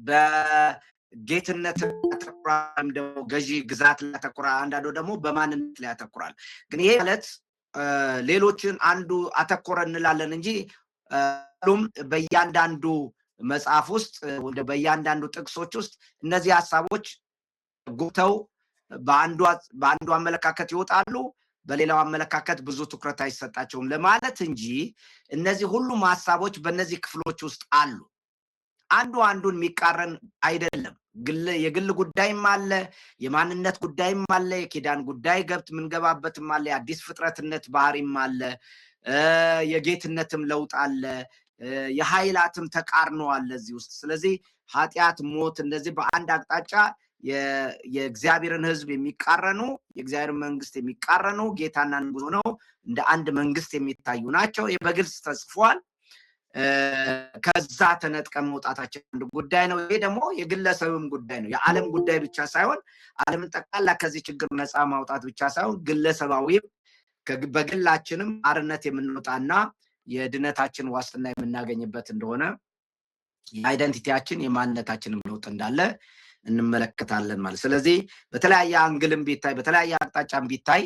በጌትነት ያተኩራል፣ ደግሞ ገዢ ግዛት ላይ ያተኩራል፣ አንዳንዱ ደግሞ በማንነት ላይ ያተኩራል። ግን ይሄ ማለት ሌሎችን አንዱ አተኮረ እንላለን እንጂ ሁሉም በእያንዳንዱ መጽሐፍ ውስጥ ወደ በእያንዳንዱ ጥቅሶች ውስጥ እነዚህ ሐሳቦች ጉተው በአንዱ አመለካከት ይወጣሉ፣ በሌላው አመለካከት ብዙ ትኩረት አይሰጣቸውም ለማለት እንጂ እነዚህ ሁሉም ሐሳቦች በእነዚህ ክፍሎች ውስጥ አሉ። አንዱ አንዱን የሚቃረን አይደለም። የግል ጉዳይም አለ፣ የማንነት ጉዳይም አለ፣ የኪዳን ጉዳይ ምንገባበትም አለ፣ የአዲስ ፍጥረትነት ባህሪም አለ፣ የጌትነትም ለውጥ አለ፣ የኃይላትም ተቃርኖ አለ እዚህ ውስጥ። ስለዚህ ኃጢአት፣ ሞት እነዚህ በአንድ አቅጣጫ የእግዚአብሔርን ሕዝብ የሚቃረኑ የእግዚአብሔር መንግስት የሚቃረኑ ጌታና ንጉሥ ሆነው እንደ አንድ መንግስት የሚታዩ ናቸው። ይህ በግልጽ ተጽፏል። ከዛ ተነጥቀን መውጣታችን አንድ ጉዳይ ነው። ይሄ ደግሞ የግለሰብም ጉዳይ ነው። የዓለም ጉዳይ ብቻ ሳይሆን ዓለምን ጠቅላላ ከዚህ ችግር ነፃ ማውጣት ብቻ ሳይሆን ግለሰባዊም በግላችንም አርነት የምንወጣና የድነታችን ዋስትና የምናገኝበት እንደሆነ የአይደንቲቲያችን የማንነታችንም ለውጥ እንዳለ እንመለከታለን ማለት። ስለዚህ በተለያየ አንግልም ቢታይ በተለያየ አቅጣጫም ቢታይ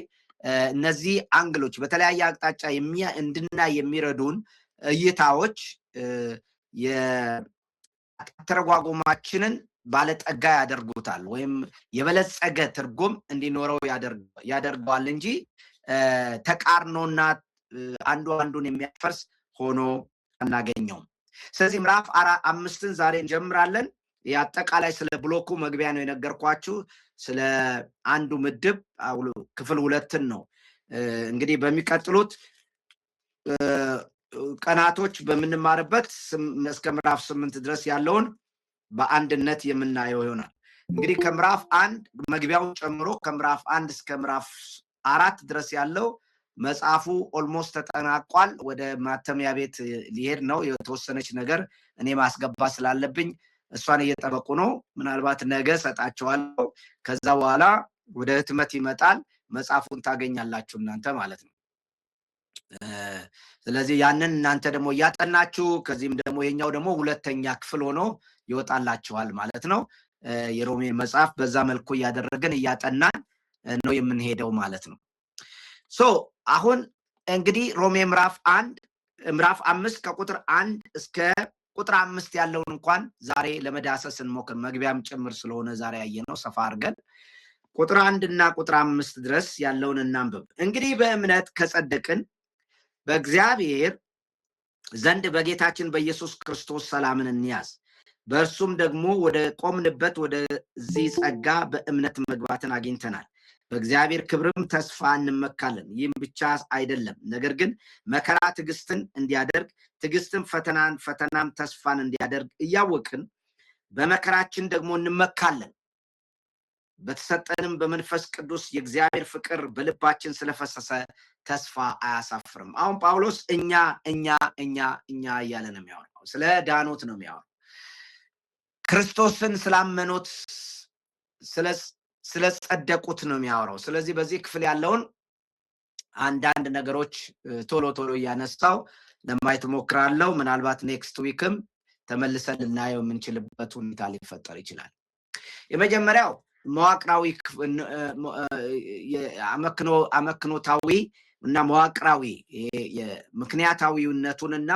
እነዚህ አንግሎች በተለያየ አቅጣጫ እንድናይ የሚረዱን እይታዎች የተረጓጎማችንን ባለጠጋ ያደርጉታል ወይም የበለጸገ ትርጉም እንዲኖረው ያደርገዋል እንጂ ተቃርኖና አንዱ አንዱን የሚያፈርስ ሆኖ አናገኘውም። ስለዚህ ምዕራፍ 5ን ዛሬ እንጀምራለን። የአጠቃላይ ስለ ብሎኩ መግቢያ ነው የነገርኳችሁ። ስለ አንዱ ምድብ ክፍል 2 ነው እንግዲህ በሚቀጥሉት ቀናቶች በምንማርበት እስከ ምዕራፍ 8 ድረስ ያለውን በአንድነት የምናየው ይሆናል። እንግዲህ ከምዕራፍ 1 መግቢያውን ጨምሮ ከምዕራፍ 1 እስከ ምዕራፍ 4 ድረስ ያለው መጽሐፉ ኦልሞስት ተጠናቋል። ወደ ማተሚያ ቤት ሊሄድ ነው። የተወሰነች ነገር እኔ ማስገባት ስላለብኝ እሷን እየጠበቁ ነው። ምናልባት ነገ ሰጣቸዋለሁ። ከዛ በኋላ ወደ ህትመት ይመጣል መጽሐፉን ታገኛላችሁ እናንተ ማለት ነው። ስለዚህ ያንን እናንተ ደግሞ ያጠናችሁ ከዚህም ደግሞ የኛው ደግሞ ሁለተኛ ክፍል ሆኖ ይወጣላችኋል ማለት ነው። የሮሜ መጽሐፍ በዛ መልኩ ያደረገን ያጠናን ነው የምንሄደው ማለት ነው። አሁን እንግዲህ ሮሜ ምዕራፍ 5 ከቁጥር 1 እስከ ቁጥር 5 ያለውን እንኳን ዛሬ ለመዳሰስ እንሞክር። መግቢያም ጭምር ስለሆነ ዛሬ ያየነው ሰፋ አድርገን ቁጥር 1 እና ቁጥር 5 ድረስ ያለውን እናንብብ። እንግዲህ በእምነት ከጸደቅን በእግዚአብሔር ዘንድ በጌታችን በኢየሱስ ክርስቶስ ሰላምን እንያዝ። በእርሱም ደግሞ ወደ ቆምንበት ወደዚህ ጸጋ በእምነት መግባትን አግኝተናል። በእግዚአብሔር ክብርም ተስፋ እንመካለን። ይህም ብቻ አይደለም፣ ነገር ግን መከራ ትዕግስትን እንዲያደርግ፣ ትዕግስትም ፈተናም ተስፋን እንዲያደርግ እያወቅን በመከራችን ደግሞ እንመካለን። በተሰጠንም በመንፈስ ቅዱስ የእግዚአብሔር ፍቅር በልባችን ስለፈሰሰ ተስፋ አያሳፍርም። አሁን ጳውሎስ እኛ እያለ ነው የሚያወራው። ስለ ዳኖት ነው የሚያወራው። ክርስቶስን ስላመኑት ስለጸደቁት ነው የሚያወራው። ስለዚህ በዚህ ክፍል ያለውን አንዳንድ ነገሮች ቶሎ እያነሳው ለማየት ሞክራለሁ። ምናልባት ኔክስት ዊክም ተመልሰን ልናየው የምንችልበት ሁኔታ ሊፈጠር ይችላል። የመጀመሪያው መዋቅራዊ አመክኖታዊ እና መዋቅራዊ ምክንያታዊነቱንና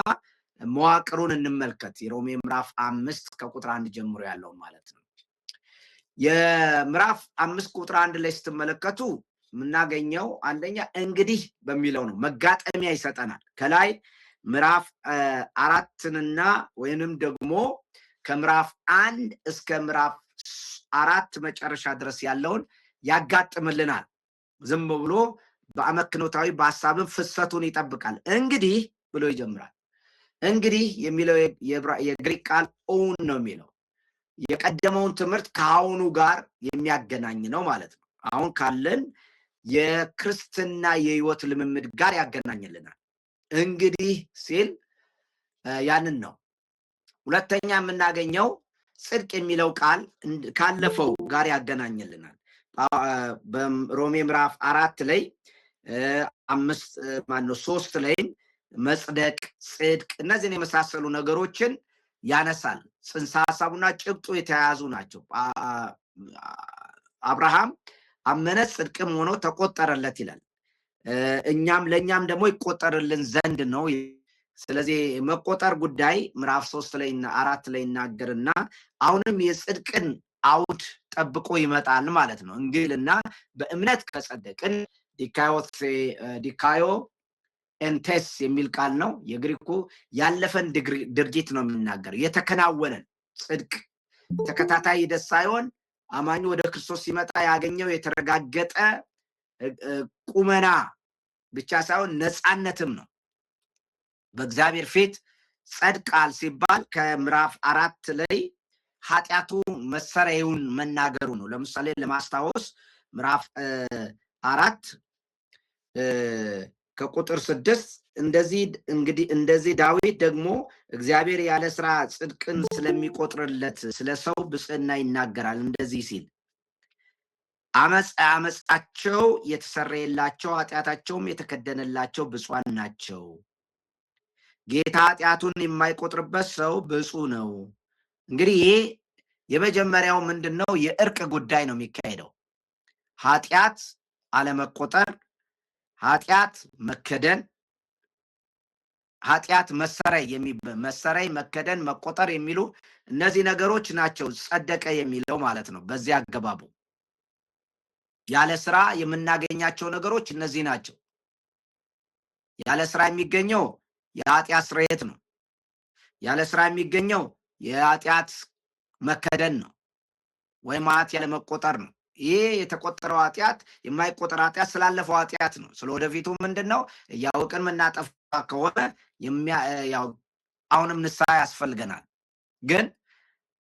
መዋቅሩን እንመልከት። የሮሜ ምዕራፍ 5 ከቁጥር 1 ጀምሮ ያለው ማለት ነው። የምዕራፍ 5 ቁጥር 1 ላይ ስትመለከቱ የምናገኘው አንደኛ እንግዲህ በሚለው ነው። መጋጠሚያ ይሰጠናል። ከላይ ምዕራፍ 4ንና ወይንም ደግሞ ከምዕራፍ 1 እስከ ምዕራፍ 4 መጨረሻ ድረስ ያለውን ያጋጥምልናል። ዝም ብሎ በአመክኖታዊ በሐሳብም ፍሰቱን ይጠብቃል። እንግዲህ ብሎ ይጀምራል። እንግዲህ የሚለው የግሪክ ቃል ኦን ነው የሚለው የቀደመውን ትምህርት ከአሁኑ ጋር የሚያገናኝ ነው ማለት ነው። አሁን ካለን የክርስትና የህይወት ልምምድ ጋር ያገናኝልናል። እንግዲህ ሲል ያንን ነው። ሁለተኛ የምናገኘው ጽድቅ የሚለው ቃል ካለፈው ጋር ያገናኝልናል። በሮሜ ምዕራፍ 4 ላይ 3 ላይ መጽደቅ፣ ጽድቅ እነዚህን የመሳሰሉ ነገሮችን ያነሳል። ጽንሰ ሐሳቡና ጭብጡ የተያያዙ ናቸው። አብርሃም አመነ ጽድቅም ሆኖ ተቆጠረለት ይላል። ለእኛም ደግሞ ይቆጠርልን ዘንድ ነው። ስለዚህ መቆጠር ጉዳይ ምዕራፍ 3 ላይ እና 4 ላይ ይናገርና አሁንም የጽድቅን አውድ ጠብቆ ይመጣል ማለት ነው። እንግልና በእምነት ከጸደቅን ዲካዮ ኤንቴስ የሚል ቃል ነው የግሪኩ። ያለፈን ድርጊት ነው የሚናገር። የተከናወነን ጽድቅ ተከታታይ ሂደት ሳይሆን አማኙ ወደ ክርስቶስ ሲመጣ ያገኘው የተረጋገጠ ቁመና ብቻ ሳይሆን ነፃነትም ነው። በእግዚአብሔር ፊት ጸድቃል ሲባል ከምዕራፍ 4 ላይ ኃጢአቱ መሰረዩን መናገሩ ነው። ለምሳሌ ለማስታወስ ምዕራፍ 4 ከቁጥር 6 እንደዚህ ዳዊት ደግሞ እግዚአብሔር ያለ ስራ ጽድቅን ስለሚቆጥርለት ስለሰው ብጽዕና ይናገራል። እንደዚህ ሲል አመጻቸው የተሰረየላቸው ኃጢአታቸውም የተከደነላቸው ብፁዓን ናቸው። ጌታ ኃጢአቱን የማይቆጥርበት ሰው ብፁዕ ነው። እንግዲህ ይሄ የመጀመሪያው ምንድነው? የእርቅ ጉዳይ ነው የሚካሄደው። ኃጢአት አለመቆጠር፣ ኃጢአት መከደን፣ ኃጢአት መሰረይ መከደን መቆጠር የሚሉ እነዚህ ነገሮች ናቸው ጸደቀ የሚለው ማለት ነው። በዚህ አገባቡ ያለ ስራ የምናገኛቸው ነገሮች እነዚህ ናቸው። ያለ ስራ የሚገኘው የኃጢአት ስርየት ነው። ያለ ስራ የሚገኘው የኃጢአት መከደን ነው ወይም ኃጢአት ያለ መቆጠር ነው። ይሄ የተቆጠረው ኃጢአት የማይቆጠር ኃጢአት ስላለፈው ኃጢአት ነው። ስለወደፊቱ ምንድነው? እያወቅን የምናጠፋ ከሆነ አሁንም ንስሐ ያስፈልገናል። ግን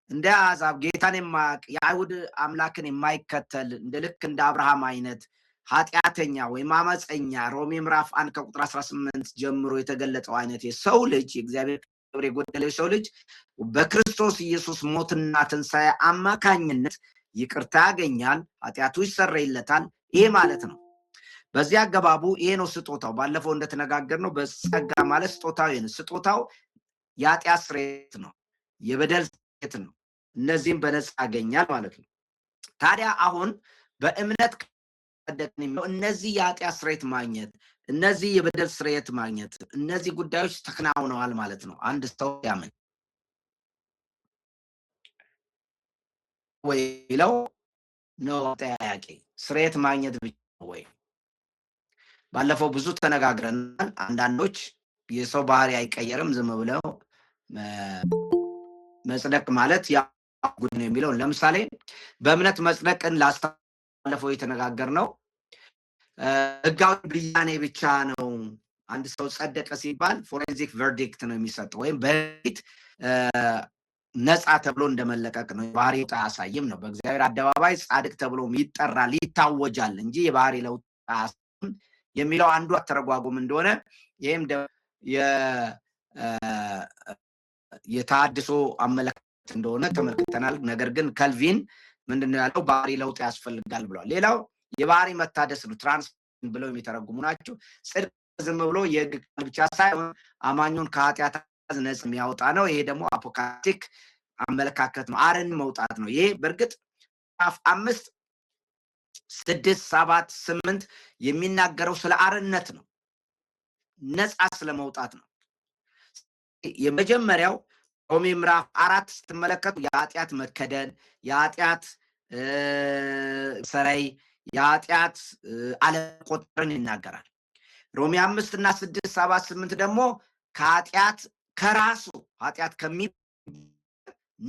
እንደ አሕዛብ ጌታን የማያውቅ የአይሁድ አምላክን የማይከተል ልክ እንደ አብርሃም አይነት ኃጢአተኛ ወይም አመፀኛ ሮሜ ምዕራፍ 1 ከቁጥር 18 ጀምሮ የተገለጸው አይነት የሰው ልጅ የእግዚአብሔር ክብር የጎደለው የሰው ልጅ በክርስቶስ ኢየሱስ ሞትና ትንሣኤ አማካኝነት ይቅርታ ያገኛል፣ ኃጢአቱ ይሰረይለታል። ይሄ ማለት ነው። በዚህ አገባቡ ይሄ ነው ስጦታው። ባለፈው እንደተነጋገርነው በጸጋ ማለት ስጦታው ነው። ስጦታው የኃጢአት ስርየት ነው፣ የበደል ስርየት ነው። እነዚህም በነፃ ያገኛል ማለት ነው። ታዲያ አሁን በእምነት እነዚህ የኃጢአት ስርየት ማግኘት፣ እነዚህ የበደል ስርየት ማግኘት፣ እነዚህ ጉዳዮች ተከናውነዋል ማለት ነው። አንድ ሰው ያምን ወይ ቢለው ነው ጠያቂ ስርየት ማግኘት ብቻ ወይ? ባለፈው ብዙ ተነጋግረናል። አንዳንዶች የሰው ባህሪ አይቀየርም ዝም ብለው መጽደቅ ማለት ያ ጉድ ነው የሚለው። ለምሳሌ በእምነት መጽደቅን ላስተላለፈው የተነጋገርነው ህጋዊ ብያኔ ብቻ ነው። አንድ ሰው ጸደቀ ሲባል ፎሬንሲክ ቨርዲክት ነው የሚሰጠው፣ ወይም በፊት ነፃ ተብሎ እንደመለቀቅ ነው። የባህሪ ለውጥ አያሳይም ነው። በእግዚአብሔር አደባባይ ጻድቅ ተብሎ ይጠራል፣ ይታወጃል እንጂ የባህሪ ለውጥ አያሳይም የሚለው አንዱ አተረጓጎም እንደሆነ፣ ይህም የተሃድሶ አመለካከት እንደሆነ ተመልክተናል። ነገር ግን ከልቪን ምንድነው ያለው? ባህሪ ለውጥ ያስፈልጋል ብሏል። ሌላው የባህሪ መታደስ ነው፣ ትራንስፎርሜሽን ብለው የሚተረጉሙ ናቸው። ጽድቅ ዝም ብሎ የህግ ቃል ብቻ ሳይሆን አማኙን ከኃጢአት ነፃ የሚያወጣ ነው። ይሄ ደግሞ አፖካሊፕቲክ አመለካከት ነው፣ አርን መውጣት ነው። ይሄ በእርግጥ ምዕራፍ 5 6 7 8 የሚናገረው ስለ አርነት ነው፣ ነፃ ስለመውጣት ነው። የመጀመሪያው ሮሜ ምዕራፍ 4 ስትመለከቱ የኃጢአት መከደን፣ የኃጢአት ሰረይ፣ የኃጢአት አለመቆጠርን ይናገራል። ሮሜ 5 እና 6 7 8 ደግሞ ከኃጢአት ከራሱ ኃጢአት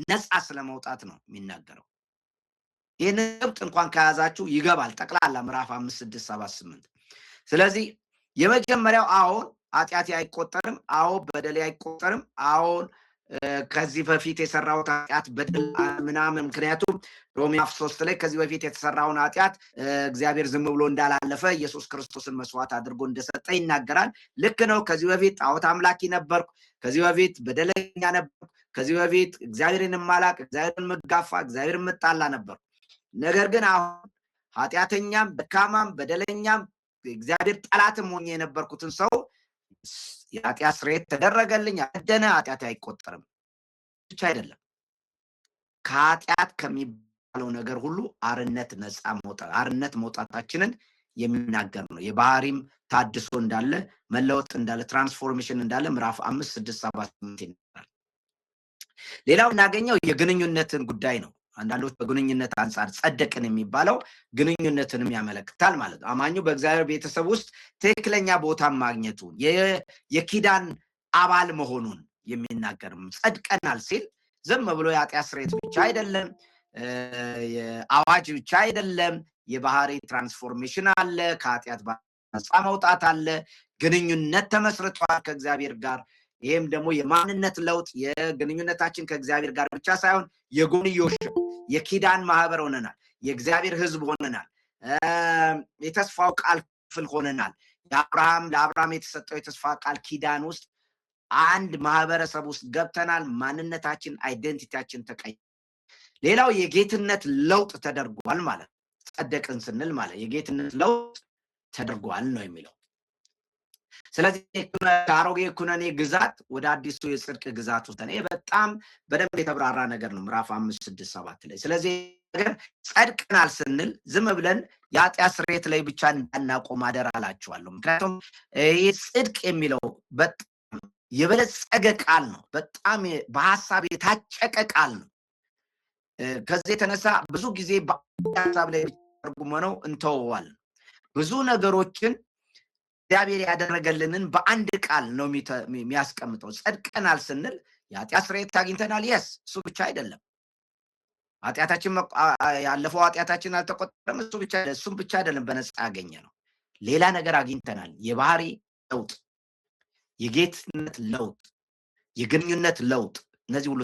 ነፃ ስለመውጣት ነው የሚናገረው። ይህን ጭብጥ እንኳን ከያዛችሁ ይገባል ጠቅላላ ምዕራፍ 5 6 7 8። ስለዚህ የመጀመሪያው አሁን ኃጢአት አይቆጠርም፣ አዎ በደል አይቆጠርም፣ አሁን ከዚህ በፊት የሰራሁት ኃጢአት በደል ምናምን። ምክንያቱም ሮሜ 3 ላይ ከዚህ በፊት የተሰራውን ኃጢአት እግዚአብሔር ዝም ብሎ እንዳላለፈ ኢየሱስ ክርስቶስን መስዋዕት አድርጎ እንደሰጠ ይናገራል። ልክ ነው። ከዚህ በፊት ጣዖት አምላኪ ነበርኩ፣ ከዚህ በፊት በደለኛ ነበርኩ፣ ከዚህ በፊት እግዚአብሔርን የማላቅ፣ እግዚአብሔርን የምጋፋ፣ እግዚአብሔርን የምጣላ ነበርኩ። ነገር ግን አሁን ኃጢአተኛም ደካማም በደለኛም እግዚአብሔር ጠላትም ሆኜ የነበርኩትን ሰው የኃጢአት ስርየት ተደረገልኝ፣ አደነ፣ ኃጢአት አይቆጠርም ብቻ አይደለም፣ ከኃጢአት ከሚባለው ነገር ሁሉ አርነት መውጣታችንን የሚናገር ነው። የባህሪም ታድሶ እንዳለ፣ መለወጥ እንዳለ፣ ትራንስፎርሜሽን እንዳለ ምዕራፍ 5 6 7 8 ይናገራል። ሌላው እናገኘው የግንኙነትን ጉዳይ ነው። አንዳንዶች በግንኙነት አንጻር ጸደቅን የሚባለው ግንኙነትንም ያመለክታል ማለት ነው። አማኙ በእግዚአብሔር ቤተሰብ ውስጥ ትክክለኛ ቦታ ማግኘቱን፣ የኪዳን አባል መሆኑን የሚናገርም። ጸድቀናል ሲል ዝም ብሎ የኃጢአት ስርየት ብቻ አይደለም፣ አዋጅ ብቻ አይደለም፣ የባህሪ ትራንስፎርሜሽን አለ፣ ከኃጢአት ነፃ መውጣት አለ፣ ግንኙነት ተመስርቷል ከእግዚአብሔር ጋር። ይህም ደግሞ የማንነት ለውጥ፣ የግንኙነታችን ከእግዚአብሔር ጋር ብቻ ሳይሆን የጎንዮሽ የኪዳን ማህበር ሆነናል፣ የእግዚአብሔር ሕዝብ ሆነናል፣ የተስፋው ቃል ክፍል ሆነናል። ለአብርሃም የተሰጠው የተስፋ ቃል ኪዳን ውስጥ አንድ ማህበረሰብ ውስጥ ገብተናል። ማንነታችን፣ አይደንቲቲያችን ተቀይሯል። ሌላው የጌትነት ለውጥ ተደርጓል ማለት ነው። ጸደቅን ስንል ማለት የጌትነት ለውጥ ተደርጓል ነው የሚለው። ስለዚህ ከአሮጌ ኩነኔ ግዛት ወደ አዲሱ የጽድቅ ግዛት ውስጥ ነው። በጣም በደንብ የተብራራ ነገር ነው ምዕራፍ 5 6 7 ላይ። ስለዚህ ነገር ጸድቀናል ስንል ዝም ብለን የኃጢአት ስርየት ላይ ብቻ እንዳናቆም አደራ እላችኋለሁ። ምክንያቱም ይህ ጽድቅ የሚለው በጣም የበለጸገ ቃል ነው፣ በጣም በሀሳብ የታጨቀ ቃል ነው። ከዚህ የተነሳ ብዙ ጊዜ በሀሳብ ላይ ተርጉመነው እንተወዋለን። ብዙ ነገሮችን እግዚአብሔር ያደረገልንን በአንድ ቃል ነው የሚያስቀምጠው። ጸድቀናል ስንል የኃጢአት ስርየት አግኝተናል፣ የስ እሱ ብቻ አይደለም። ኃጢአታችን ያለፈው ኃጢአታችን አልተቆጠረም፣ እሱም ብቻ አይደለም። በነፃ ያገኘ ነው ሌላ ነገር አግኝተናል። የባህሪ ለውጥ፣ የጌትነት ለውጥ፣ የግንኙነት ለውጥ፣ እነዚህ ሁሉ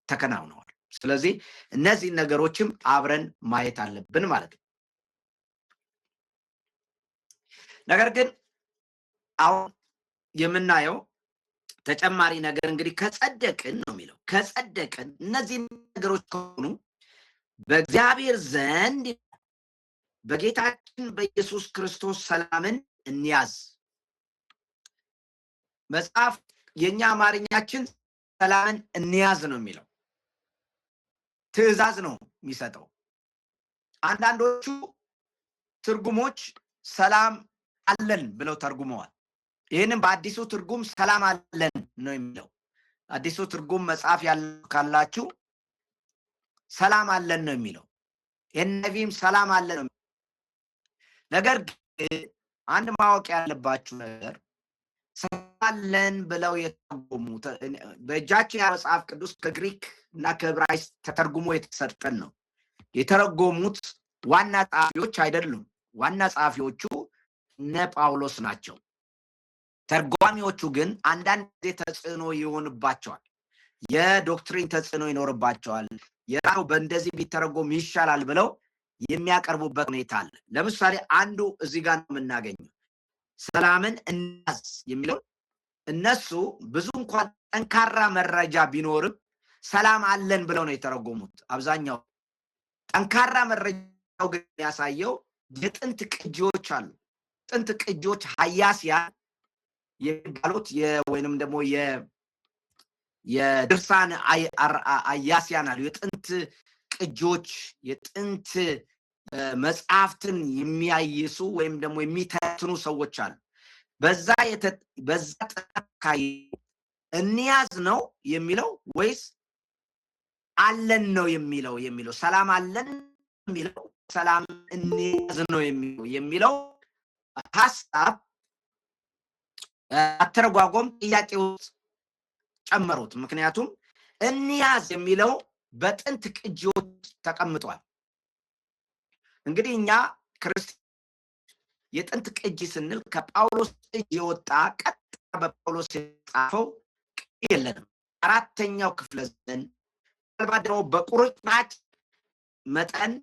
ተከናውነዋል። ስለዚህ እነዚህ ነገሮችም አብረን ማየት አለብን ማለት ነው። ነገር ግን አሁን የምናየው ተጨማሪ ነገር እንግዲህ ከጸደቅን ነው የሚለው። ከጸደቅን እነዚህ ነገሮች ከሆኑ በእግዚአብሔር ዘንድ በጌታችን በኢየሱስ ክርስቶስ ሰላምን እንያዝ። መጽሐፍ የኛ አማርኛችን ሰላምን እንያዝ ነው የሚለው፣ ትእዛዝ ነው የሚሰጠው። አንዳንዶቹ ትርጉሞች ሰላም አለን ብለው ተርጉመዋል። ይሄንን በአዲሱ ትርጉም ሰላም አለን ነው የሚለው። አዲሱ ትርጉም መጽሐፍ ካላችሁ ሰላም አለን ነው የሚለው። የነቢም ሰላም አለን ነው። ነገር ግን አንድ ማወቅ ያለባችሁ ነገር ሰላም አለን ብለው የተረጎሙ በእጃችን ያለው መጽሐፍ ቅዱስ ከግሪክ እና ከዕብራይስጥ ተተርጉሞ የተሰጠን ነው። የተረጎሙት ዋና ጸሐፊዎች አይደሉም። ዋና ጸሐፊዎቹ እነ ጳውሎስ ናቸው። ተርጓሚዎቹ ግን አንዳንድ ጊዜ ተጽዕኖ ይሆንባቸዋል። የዶክትሪን ተጽዕኖ ይኖርባቸዋል። የራው በእንደዚህ ቢተረጎም ይሻላል ብለው የሚያቀርቡበት ሁኔታ አለ። ለምሳሌ አንዱ እዚህ ጋር ነው የምናገኘው ሰላምን እንያዝ የሚለው። እነሱ ብዙ እንኳን ጠንካራ መረጃ ቢኖርም ሰላም አለን ብለው ነው የተረጎሙት። አብዛኛው ጠንካራ መረጃው ግን ያሳየው የጥንት ቅጂዎች አሉ። ጥንት ቅጂዎች ሐያሲያን የሚባሉት ወይንም ደግሞ የድርሳን አያሲያን አሉ። የጥንት ቅጂዎች የጥንት መጽሐፍትን የሚያይሱ ወይም ደግሞ የሚተነትኑ ሰዎች አሉ። በዛ ተካይ እንያዝ ነው የሚለው ወይስ አለን ነው የሚለው ሰላም አለን የሚለው ሰላም እንያዝ ነው የሚለው ሐሳብ አተረጓጎም ጥያቄ ውስጥ ጨመሩት። ምክንያቱም እንያዝ የሚለው በጥንት ቅጂዎች ተቀምጧል። እንግዲህ እኛ ክርስቲያን የጥንት ቅጂ ስንል ከጳውሎስ እጅ የወጣ ቀጥታ በጳውሎስ የተጻፈው ቅጂ የለንም። አራተኛው ክፍለ ዘመን ምናልባት ደግሞ በቁርጥራጭ መጠን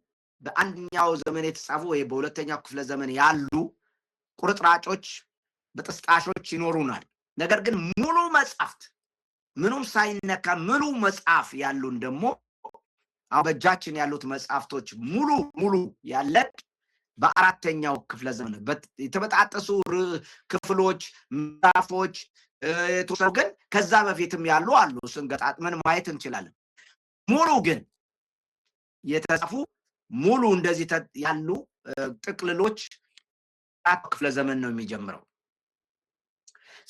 በአንደኛው ዘመን የተጻፉ ወይ በሁለተኛው ክፍለ ዘመን ያሉ ቁርጥራጮች በጥስጣሾች ይኖሩናል። ነገር ግን ሙሉ መጽሐፍት ምኑም ሳይነካ ሙሉ መጽሐፍ ያሉን ደግሞ በእጃችን ያሉት መጽሐፍቶች ሙሉ ያለን በአራተኛው ክፍለ ዘመን የተበጣጠሱ ክፍሎች ምዕራፎች የተወሰኑ ግን ከዛ በፊትም ያሉ አሉ። ስንገጣጥመን ማየት እንችላለን። ሙሉ ግን የተጻፉ ሙሉ እንደዚህ ያሉ ጥቅልሎች አራተኛው ክፍለ ዘመን ነው የሚጀምረው።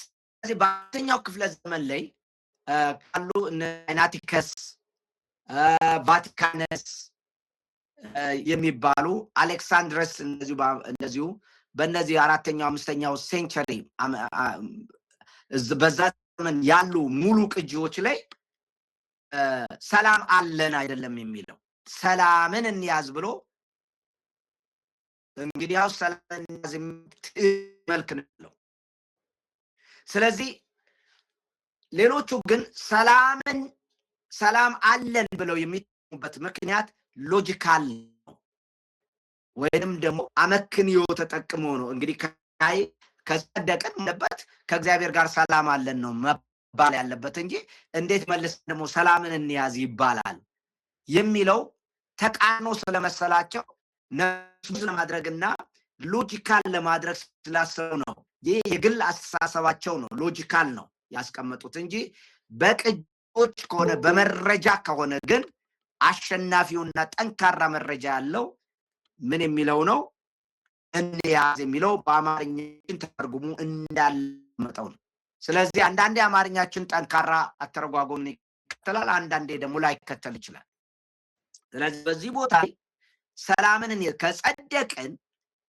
ስለዚህ በአራተኛው ክፍለ ዘመን ላይ ካሉ ናቲከስ ቫቲካነስ የሚባሉ አሌክሳንድረስ እንደዚሁ በእነዚህ አራተኛው አምስተኛው ሴንቸሪ በዛ ዘመን ያሉ ሙሉ ቅጂዎች ላይ ሰላም አለን አይደለም የሚለው ሰላምን እንያዝ ብሎ እንግዲህ ያው ሰላምን እንያዝ መልክ ነው። ስለዚህ ሌሎቹ ግን ሰላም አለን ብለው የሚጠቀሙበት ምክንያት ሎጂካል ነው ወይንም ደግሞ አመክንዮ ተጠቅሞ ነው። እንግዲህ ከጸደቀን ያለበት ከእግዚአብሔር ጋር ሰላም አለን ነው መባል ያለበት እንጂ እንዴት መልስ ደግሞ ሰላምን እንያዝ ይባላል የሚለው ተቃርኖ ስለመሰላቸው ነሱ ለማድረግና ሎጂካል ለማድረግ ስላሰቡ ነው። ይህ የግል አስተሳሰባቸው ነው። ሎጂካል ነው ያስቀመጡት እንጂ በቅጆች ከሆነ በመረጃ ከሆነ ግን አሸናፊውና ጠንካራ መረጃ ያለው ምን የሚለው ነው? እንያዝ የሚለው በአማርኛችን ተርጉሙ እንዳልመጣው ነው። ስለዚህ አንዳንዴ አማርኛችን ጠንካራ አተረጓጎም ይከተላል፣ አንዳንዴ ደግሞ ላይከተል ይችላል። ስለዚህ በዚህ ቦታ ሰላምን ከጸደቅን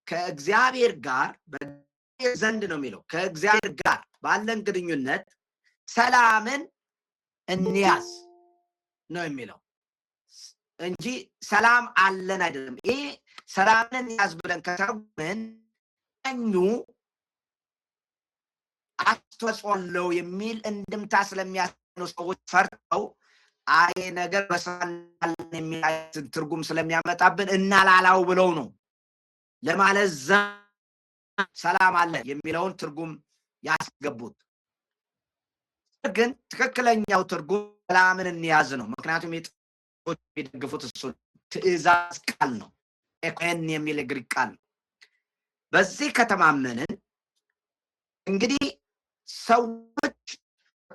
ከእግዚአብሔር ጋር ዘንድ ነው የሚለው ከእግዚአብሔር ጋር ባለን ግንኙነት ሰላምን እንያዝ ነው የሚለው እንጂ ሰላም አለን አይደለም። ይሄ ሰላምን እንያዝ ብለን ከተረጎምን አስተዋጽኦ የሚል እንድምታ ስለሚያስኑ ሰዎች ፈርተው አይ ነገር በሰላም የሚል ትርጉም ስለሚያመጣብን እናላላው ብለው ነው ለማለት ሰላም አለ የሚለውን ትርጉም ያስገቡት። ግን ትክክለኛው ትርጉም ሰላምን እንያዝ ነው። ምክንያቱም የሚደግፉት እሱ ትእዛዝ ቃል ነው። ኤኮን የሚል ግሪክ ቃል ነው። በዚህ ከተማመንን እንግዲህ ሰዎች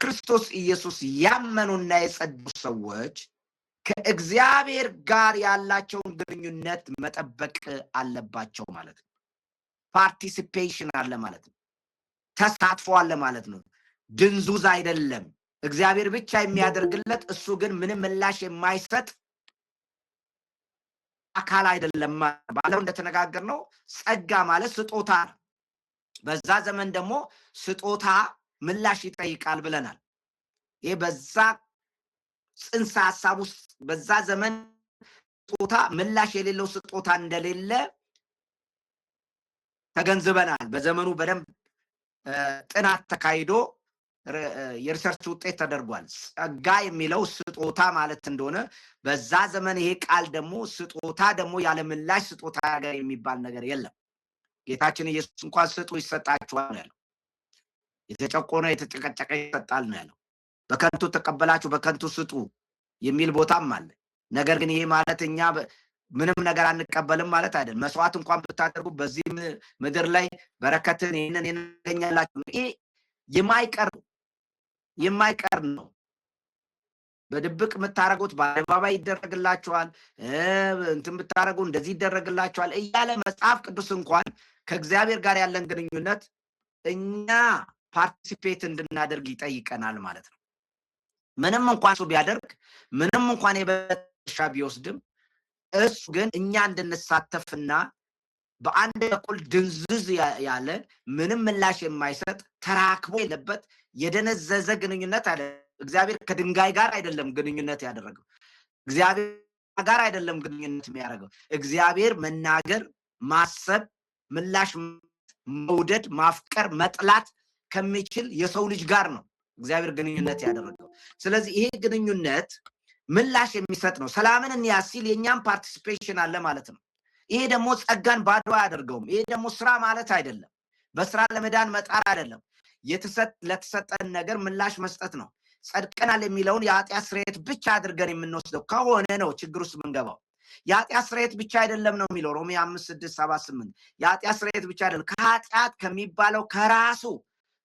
ክርስቶስ ኢየሱስ ያመኑና የጸዱ ሰዎች ከእግዚአብሔር ጋር ያላቸውን ግንኙነት መጠበቅ አለባቸው ማለት ነው። ፓርቲሲፔሽን አለ ማለት ነው። ተሳትፎ አለ ማለት ነው። ድንዙዝ አይደለም። እግዚአብሔር ብቻ የሚያደርግለት እሱ ግን ምንም ምላሽ የማይሰጥ አካል አይደለም። ባለው እንደተነጋገርነው ጸጋ ማለት ስጦታ፣ በዛ ዘመን ደግሞ ስጦታ ምላሽ ይጠይቃል ብለናል። ይሄ በዛ ጽንሰ ሐሳብ ውስጥ በዛ ዘመን ስጦታ ምላሽ የሌለው ስጦታ እንደሌለ ተገንዝበናል። በዘመኑ በደንብ ጥናት ተካሂዶ የሪሰርች ውጤት ተደርጓል። ጸጋ የሚለው ስጦታ ማለት እንደሆነ በዛ ዘመን ይሄ ቃል ደግሞ ስጦታ ደግሞ ያለ ምላሽ ስጦታ ነገር የሚባል ነገር የለም። ጌታችን ኢየሱስ እንኳን ስጡ ይሰጣችኋል ነው ያለው። የተጨቆነ የተጨቀጨቀ ይሰጣል ነው ያለው። በከንቱ ተቀበላችሁ በከንቱ ስጡ የሚል ቦታም አለ። ነገር ግን ይሄ ማለት እኛ ምንም ነገር አንቀበልም ማለት አይደለም። መስዋዕት እንኳን ብታደርጉ በዚህ ምድር ላይ በረከትን ይሄንን ያገኛላችሁ። ይሄ የማይቀር ነው። በድብቅ የምታረጉት በአደባባይ ይደረግላችኋል፣ እንትን ብታረጉ እንደዚህ ይደረግላችኋል እያለ መጽሐፍ ቅዱስ እንኳን ከእግዚአብሔር ጋር ያለን ግንኙነት እኛ ፓርቲሲፔት እንድናደርግ ይጠይቀናል ማለት ነው። ምንም እንኳን እሱ ቢያደርግ ምንም እንኳን የበሻ ቢወስድም እሱ ግን እኛ እንድንሳተፍና በአንድ በኩል ድንዝዝ ያለ ምንም ምላሽ የማይሰጥ ተራክቦ የለበት የደነዘዘ ግንኙነት አለ። እግዚአብሔር ከድንጋይ ጋር አይደለም ግንኙነት ያደረገው። እግዚአብሔር ጋር አይደለም ግንኙነት የሚያደርገው። እግዚአብሔር መናገር፣ ማሰብ፣ ምላሽ መውደድ፣ ማፍቀር፣ መጥላት ከሚችል የሰው ልጅ ጋር ነው እግዚአብሔር ግንኙነት ያደረገው። ስለዚህ ይሄ ግንኙነት ምላሽ የሚሰጥ ነው። ሰላምን እንያዝ ሲል የኛም ፓርቲሲፔሽን አለ ማለት ነው። ይሄ ደግሞ ጸጋን ባዶ አያደርገውም። ይሄ ደግሞ ስራ ማለት አይደለም። በስራ ለመዳን መጣር አይደለም። ለተሰጠን ነገር ምላሽ መስጠት ነው። ጸድቀናል የሚለውን የኃጢአት ስርየት ብቻ አድርገን የምንወስደው ከሆነ ነው ችግር ውስጥ የምንገባው። የኃጢአት ስርየት ብቻ አይደለም ነው የሚለው ሮሜ 5:6-7-8 የኃጢአት ስርየት ብቻ አይደለም፣ ከኃጢአት ከሚባለው ከራሱ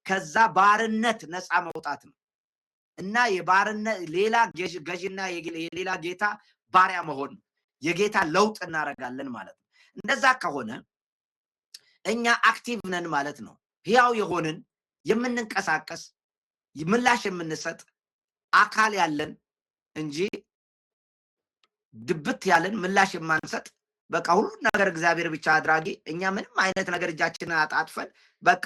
ከዛ ባርነት ነፃ መውጣት ነው እና የባርነት ሌላ ገዥና የሌላ ጌታ ባሪያ መሆን የጌታ ለውጥ እናደርጋለን ማለት ነው። እንደዛ ከሆነ እኛ አክቲቭ ነን ማለት ነው። ህያው የሆንን የምንንቀሳቀስ ምላሽ የምንሰጥ አካል ያለን እንጂ ድብት ያለን ምላሽ የማንሰጥ በቃ ሁሉ ነገር እግዚአብሔር ብቻ አድራጊ እኛ ምንም አይነት ነገር እጃችንን አጣጥፈን በቃ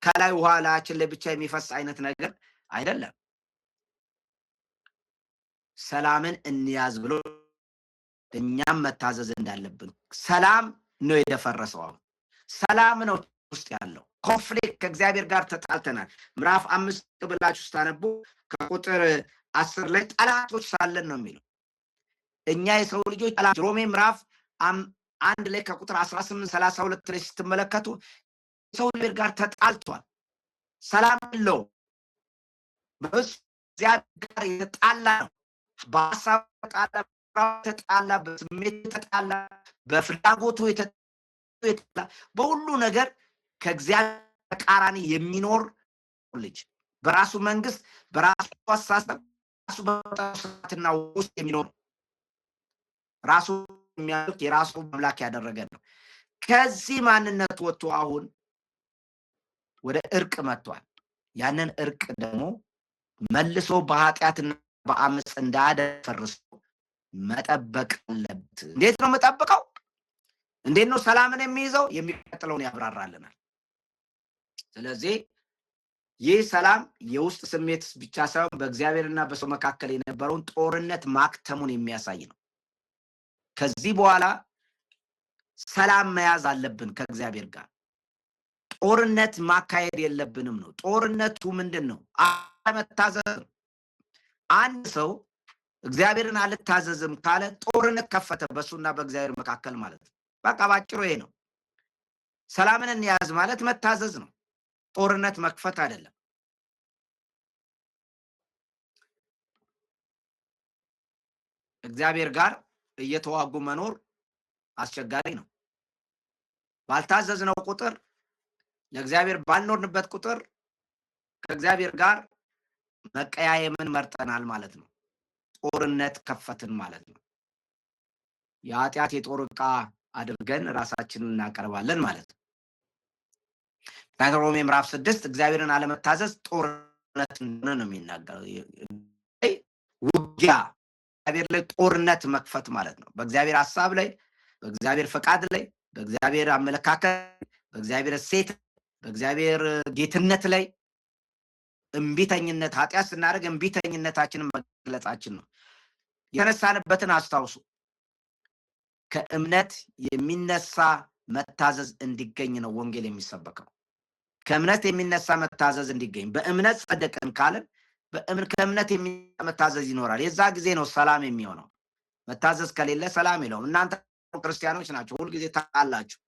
ከላይ ውሃ ላያችን ላይ ብቻ የሚፈስ አይነት ነገር አይደለም። ሰላምን እንያዝ ብሎ እኛም መታዘዝ እንዳለብን። ሰላም ነው የደፈረሰው። አሁን ሰላም ነው ውስጥ ያለው ኮንፍሊክት። ከእግዚአብሔር ጋር ተጣልተናል። ምዕራፍ 5 ብላችሁ ስታነቡ ከቁጥር 10 ላይ ጠላቶች ሳለን ነው የሚለው። እኛ የሰው ልጆች ጠላት። ሮሜ ምዕራፍ 1 ላይ ከቁጥር 18-32 ላይ ስትመለከቱ ሰው እግዚአብሔር ጋር ተጣልቷል። ሰላም ነው። በእግዚአብሔር ጋር የተጣላ ነው። በሐሳብ ተጣላ፣ በስሜት ተጣላ፣ በፍላጎቱ የተጣላ፣ በሁሉ ነገር ከእግዚአብሔር ተቃራኒ የሚኖር ልጅ በራሱ መንግስት፣ በራሱ አስተሳሰብ፣ ራሱ በተሳትና ውስጥ የሚኖር ራሱ የሚያልቅ የራሱ አምላክ ያደረገ ነው። ከዚህ ማንነት ወጥቶ አሁን ወደ እርቅ መጥቷል። ያንን እርቅ ደግሞ መልሶ በኃጢአትና በአመጽ እንዳያደፈርስ መጠበቅ አለበት። እንዴት ነው መጠበቀው? እንዴት ነው ሰላምን የሚይዘው? የሚቀጥለውን ያብራራልናል። ስለዚህ ይህ ሰላም የውስጥ ስሜት ብቻ ሳይሆን በእግዚአብሔርና በሰው መካከል የነበረውን ጦርነት ማክተሙን የሚያሳይ ነው። ከዚህ በኋላ ሰላም መያዝ አለብን ከእግዚአብሔር ጋር። ጦርነት ማካሄድ የለብንም ነው። ጦርነቱ ምንድን ነው? አለመታዘዝ ነው። አንድ ሰው እግዚአብሔርን አልታዘዝም ካለ ጦርነት ከፈተ በሱና በእግዚአብሔር መካከል ማለት ነው። በቃ ባጭሩ ይሄ ነው። ሰላምን እንያዝ ማለት መታዘዝ ነው። ጦርነት መክፈት አይደለም። እግዚአብሔር ጋር እየተዋጉ መኖር አስቸጋሪ ነው። ባልታዘዝነው ቁጥር ለእግዚአብሔር ባልኖርንበት ቁጥር ከእግዚአብሔር ጋር መቀያየምን መርጠናል ማለት ነው። ጦርነት ከፈትን ማለት ነው። የኃጢአት የጦር ዕቃ አድርገን ራሳችንን እናቀርባለን ማለት ነው። ሮሜ ምዕራፍ 6 እግዚአብሔርን አለመታዘዝ ጦርነት እንደሆነ ነው የሚናገረው። ውጊያ እግዚአብሔር ላይ ጦርነት መክፈት ማለት ነው። በእግዚአብሔር ሐሳብ ላይ፣ በእግዚአብሔር ፈቃድ ላይ፣ በእግዚአብሔር አመለካከት፣ በእግዚአብሔር እሴት፣ በእግዚአብሔር ጌትነት ላይ እምቢተኝነት ኃጢአት ስናደርግ እምቢተኝነታችንን መግለጻችን ነው። የተነሳንበትን አስታውሱ። ከእምነት የሚነሳ መታዘዝ እንዲገኝ ነው ወንጌል የሚሰበከው። ከእምነት የሚነሳ መታዘዝ እንዲገኝ በእምነት ጸደቅን ካለን ከእምነት የሚነሳ መታዘዝ ይኖራል። የዛ ጊዜ ነው ሰላም የሚሆነው። መታዘዝ ከሌለ ሰላም የለውም። እናንተ ክርስቲያኖች ናቸው፣ ሁልጊዜ ታውቃላችሁ።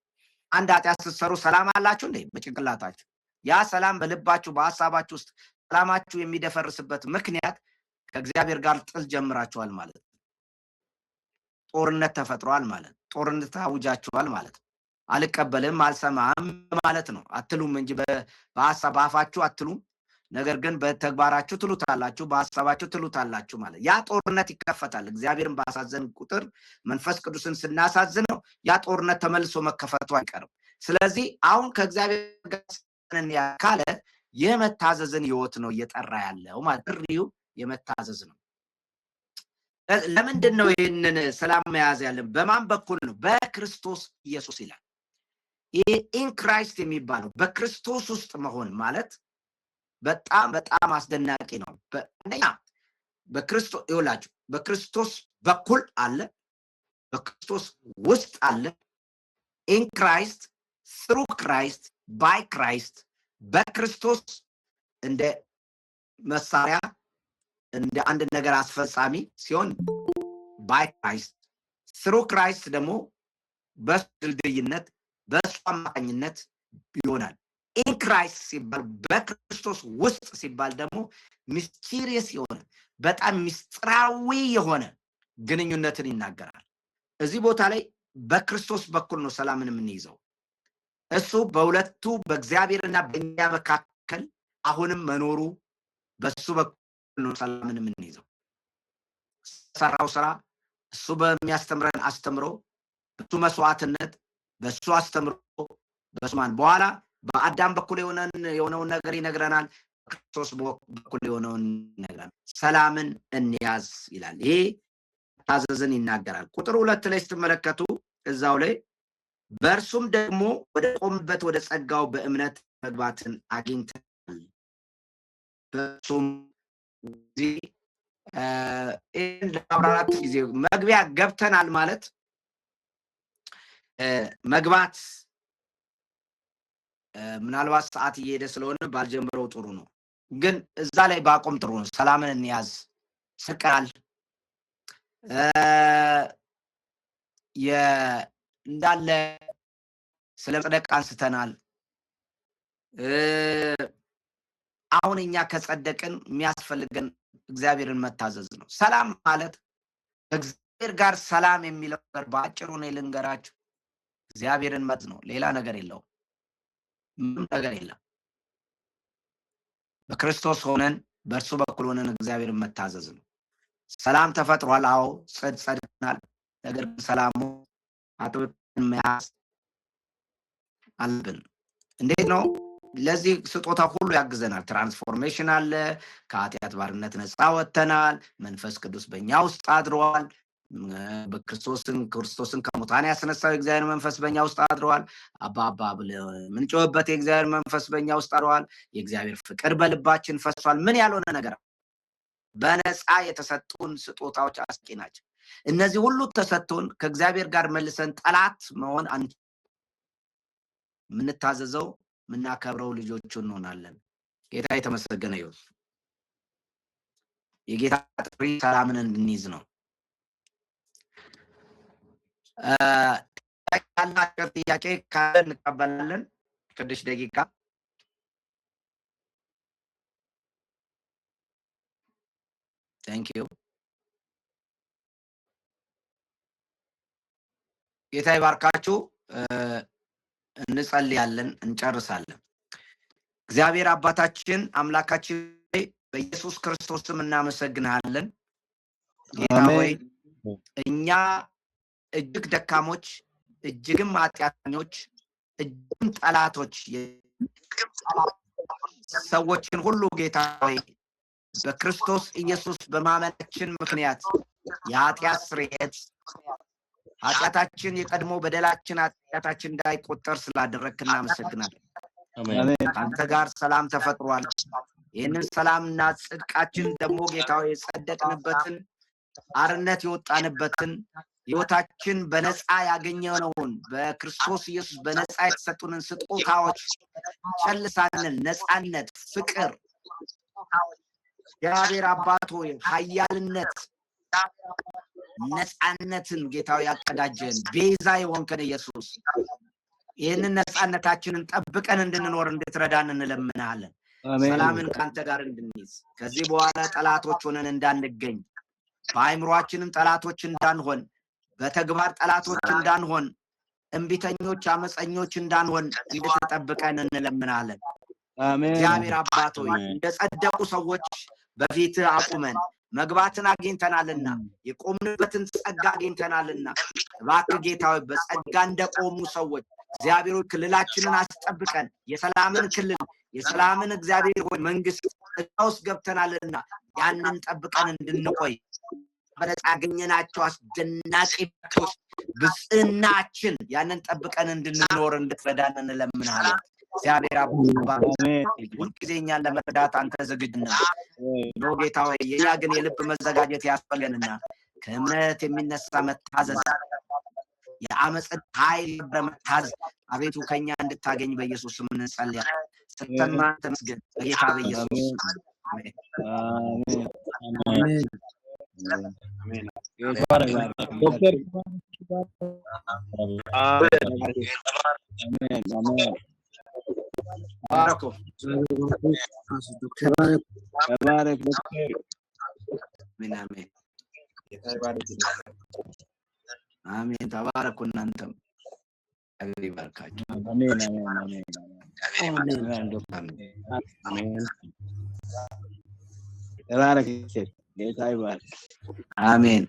አንድ ኃጢአት ስትሰሩ ሰላም አላችሁ እንዴ? በጭንቅላታችሁ። ያ ሰላም በልባችሁ በሐሳባችሁ ውስጥ ሰላማችሁ የሚደፈርስበት ምክንያት ከእግዚአብሔር ጋር ጥል ጀምራችኋል ማለት ነው። ጦርነት ተፈጥሯል ማለት ነው። ጦርነት አውጃችኋል ማለት ነው። አልቀበልም አልሰማም ማለት ነው አትሉም እንጂ በሐሳብ በአፋችሁ አትሉም። ነገር ግን በተግባራችሁ ትሉታላችሁ፣ በሐሳባችሁ ትሉታላችሁ ማለት ያ ጦርነት ይከፈታል። እግዚአብሔርን ባሳዘን ቁጥር መንፈስ ቅዱስን ስናሳዝነው ያ ጦርነት ተመልሶ መከፈቱ አይቀርም። ስለዚህ አሁን ከእግዚአብሔር ጋር ካለ የመታዘዝን ህይወት ነው እየጠራ ያለው ማለት ጥሪው የመታዘዝ ነው። ለምንድን ነው ይህንን ሰላም መያዝ ያለን? በማን በኩል ነው? በክርስቶስ ኢየሱስ ይላል። ይህ ኢን ክራይስት የሚባለው በክርስቶስ ውስጥ መሆን ማለት በጣም በጣም አስደናቂ ነው። በእኛ በክርስቶስ ይውላችሁ በክርስቶስ በኩል አለ፣ በክርስቶስ ውስጥ አለ። ኢን ክራይስት፣ ትሩ ክራይስት፣ ባይ ክራይስት፣ በክርስቶስ እንደ መሳሪያ እንደ አንድ ነገር አስፈጻሚ ሲሆን ባይ ክራይስት፣ ትሩ ክራይስት ደግሞ በሱ ድልድይነት በሱ አማካኝነት ይሆናል። ኢን ክራይስት ሲባል በክርስቶስ ውስጥ ሲባል ደግሞ ሚስቲሪየስ የሆነ በጣም ሚስጥራዊ የሆነ ግንኙነትን ይናገራል። እዚህ ቦታ ላይ በክርስቶስ በኩል ነው ሰላምን የምንይዘው። እሱ በሁለቱ በእግዚአብሔርና በእኛ መካከል አሁንም መኖሩ በሱ በኩል ነው ሰላምን የምንይዘው። ሰራው ስራ እሱ በሚያስተምረን አስተምሮ በሱ መስዋዕትነት በሱ አስተምሮ በስማን በኋላ በአዳም በኩል የሆነውን ነገር ይነግረናል። በክርስቶስ በኩል የሆነውን ይነግረናል። ሰላምን እንያዝ ይላል። ይሄ ታዘዝን ይናገራል። ቁጥር 2 ላይ ስትመለከቱ እዛው ላይ በእርሱም ደግሞ ወደ ቆምበት ወደ ጸጋው በእምነት መግባትን አግኝተናል። በእርሱም ለአራት ጊዜ መግቢያ ገብተናል ማለት መግባት ምናልባት ሰዓት እየሄደ ስለሆነ ባልጀምረው ጥሩ ነው፣ ግን እዛ ላይ ባቆም ጥሩ ነው። ሰላምን እንያዝ ስቀል እንዳለ ስለ ጽድቅ አንስተናል። አሁን እኛ ከጸደቅን የሚያስፈልገን እግዚአብሔርን መታዘዝ ነው። ሰላም ማለት ከእግዚአብሔር ጋር ሰላም የሚለው ነገር በአጭሩ ነው ልንገራችሁ። እግዚአብሔርን መታዘዝ ነው፣ ሌላ ነገር የለውም። ምንም ነገር የለም። በክርስቶስ ሆነን በእርሱ በኩል ሆነን እግዚአብሔርን መታዘዝ ነው። ሰላም ተፈጥሯል። አዎ ጸድቀናል። ነገር ግን ሰላሙ አጥብቀን መያዝ አለብን። እንዴት ነው? ለዚህ ስጦታ ሁሉ ያግዘናል። ትራንስፎርሜሽን አለ። ከኃጢአት ባርነት ነፃ ወጥተናል። መንፈስ ቅዱስ በእኛ ውስጥ አድሯል። ክርስቶስን ከሙታን ያስነሳው የእግዚአብሔር መንፈስ በእኛ ውስጥ አድሯል። አባ ብለን የምንጮህበት የእግዚአብሔር መንፈስ በእኛ ውስጥ አድሯል። የእግዚአብሔር ፍቅር በልባችን ፈሷል። ምን ያልሆነ ነገር በነፃ የተሰጡን ስጦታዎች አስቂ ናቸው። እነዚህ ሁሉ ተሰጥቶን ከእግዚአብሔር ጋር መልሰን ጠላት መሆን የምንታዘዘው የምናከብረው ልጆቹ እንሆናለን። ጌታ የተመሰገነ ይሁን። የጌታ ጥሪ ሰላምን እንድንይዝ ነው። ያላችሁ ጥያቄ ካለ እንቀበላለን። ትንሽ ደቂቃ Thank you. ጌታ ይባርካችሁ። እንጸልያለን፣ እንጨርሳለን። እግዚአብሔር አባታችን አምላካችን በኢየሱስ ክርስቶስ ስም እናመሰግናለን። ጌታ ሆይ እኛ እጅግ ደካሞች፣ እጅግም ኃጢአተኞች፣ እጅግም ጠላቶች ሰዎችን ሁሉ ጌታ ሆይ በክርስቶስ ኢየሱስ በማመናችን ምክንያት የኃጢአት ስርየት ኃጢአታችን የቀድሞ በደላችን ኃጢአታችን እንዳይቆጠር ስላደረግክ እናመሰግናለን። አንተ ጋር ሰላም ተፈጥሯል። ይህንን ሰላምና ጽድቃችን ደግሞ ጌታ ሆይ የጸደቅንበትን አርነት የወጣንበትን ሕይወታችን በነፃ ያገኘነውን በክርስቶስ ኢየሱስ በነፃ የተሰጡንን ስጦታዎች ጨልሳንን ነፃነት፣ ፍቅር፣ እግዚአብሔር አባት ሆይ ኃያልነት፣ ነፃነትን ጌታው ያቀዳጀን ቤዛ የሆንከን ኢየሱስ ይህንን ነፃነታችንን ጠብቀን እንድንኖር እንድትረዳን እንለምናለን። ሰላምን ካንተ ጋር እንድንይዝ ከዚህ በኋላ ጠላቶች ሆነን እንዳንገኝ በአይምሮአችንም ጠላቶች እንዳንሆን በተግባር ጠላቶች እንዳንሆን እንቢተኞች አመፀኞች እንዳንሆን እንድትጠብቀን እንለምናለን። እግዚአብሔር አባት ሆይ እንደጸደቁ ሰዎች በፊት አቁመን መግባትን አግኝተናልና የቆምንበትን ጸጋ አግኝተናልና እባክህ ጌታ ሆይ በጸጋ እንደቆሙ ሰዎች እግዚአብሔር ሆይ ክልላችንን አስጠብቀን የሰላምን ክልል የሰላምን እግዚአብሔር ሆይ መንግስት ውስጥ ገብተናልና ያንን ጠብቀን እንድንቆይ በነፃ ያገኘናቸው አስደናቂ ብጽዕናችን ያንን ጠብቀን እንድንኖር እንድትረዳን እንለምናለን። እግዚአብሔር አባት ሁልጊዜ እኛን ለመርዳት አንተ ዝግጁ ነህ። ጌታ ሆይ የኛ ግን የልብ መዘጋጀት ያስፈልገንና ከእምነት የሚነሳ መታዘዝ የአመፅን ኃይል በመታዘዝ አቤቱ ከኛ እንድታገኝ በኢየሱስ ስም እንጸልያለን። ስተማ ተመስገን በጌታ በኢየሱስ አሜን። አሜን። ዶክተር ባረኩ ተባረክ ዶክተር። አሜን። አሜን። ተባረኩ እናንተም እግዚአብሔር ይባርካችሁ። አሜን አሜን አሜን አሜን። ተባረክ ጌታ ይባርክ። አሜን።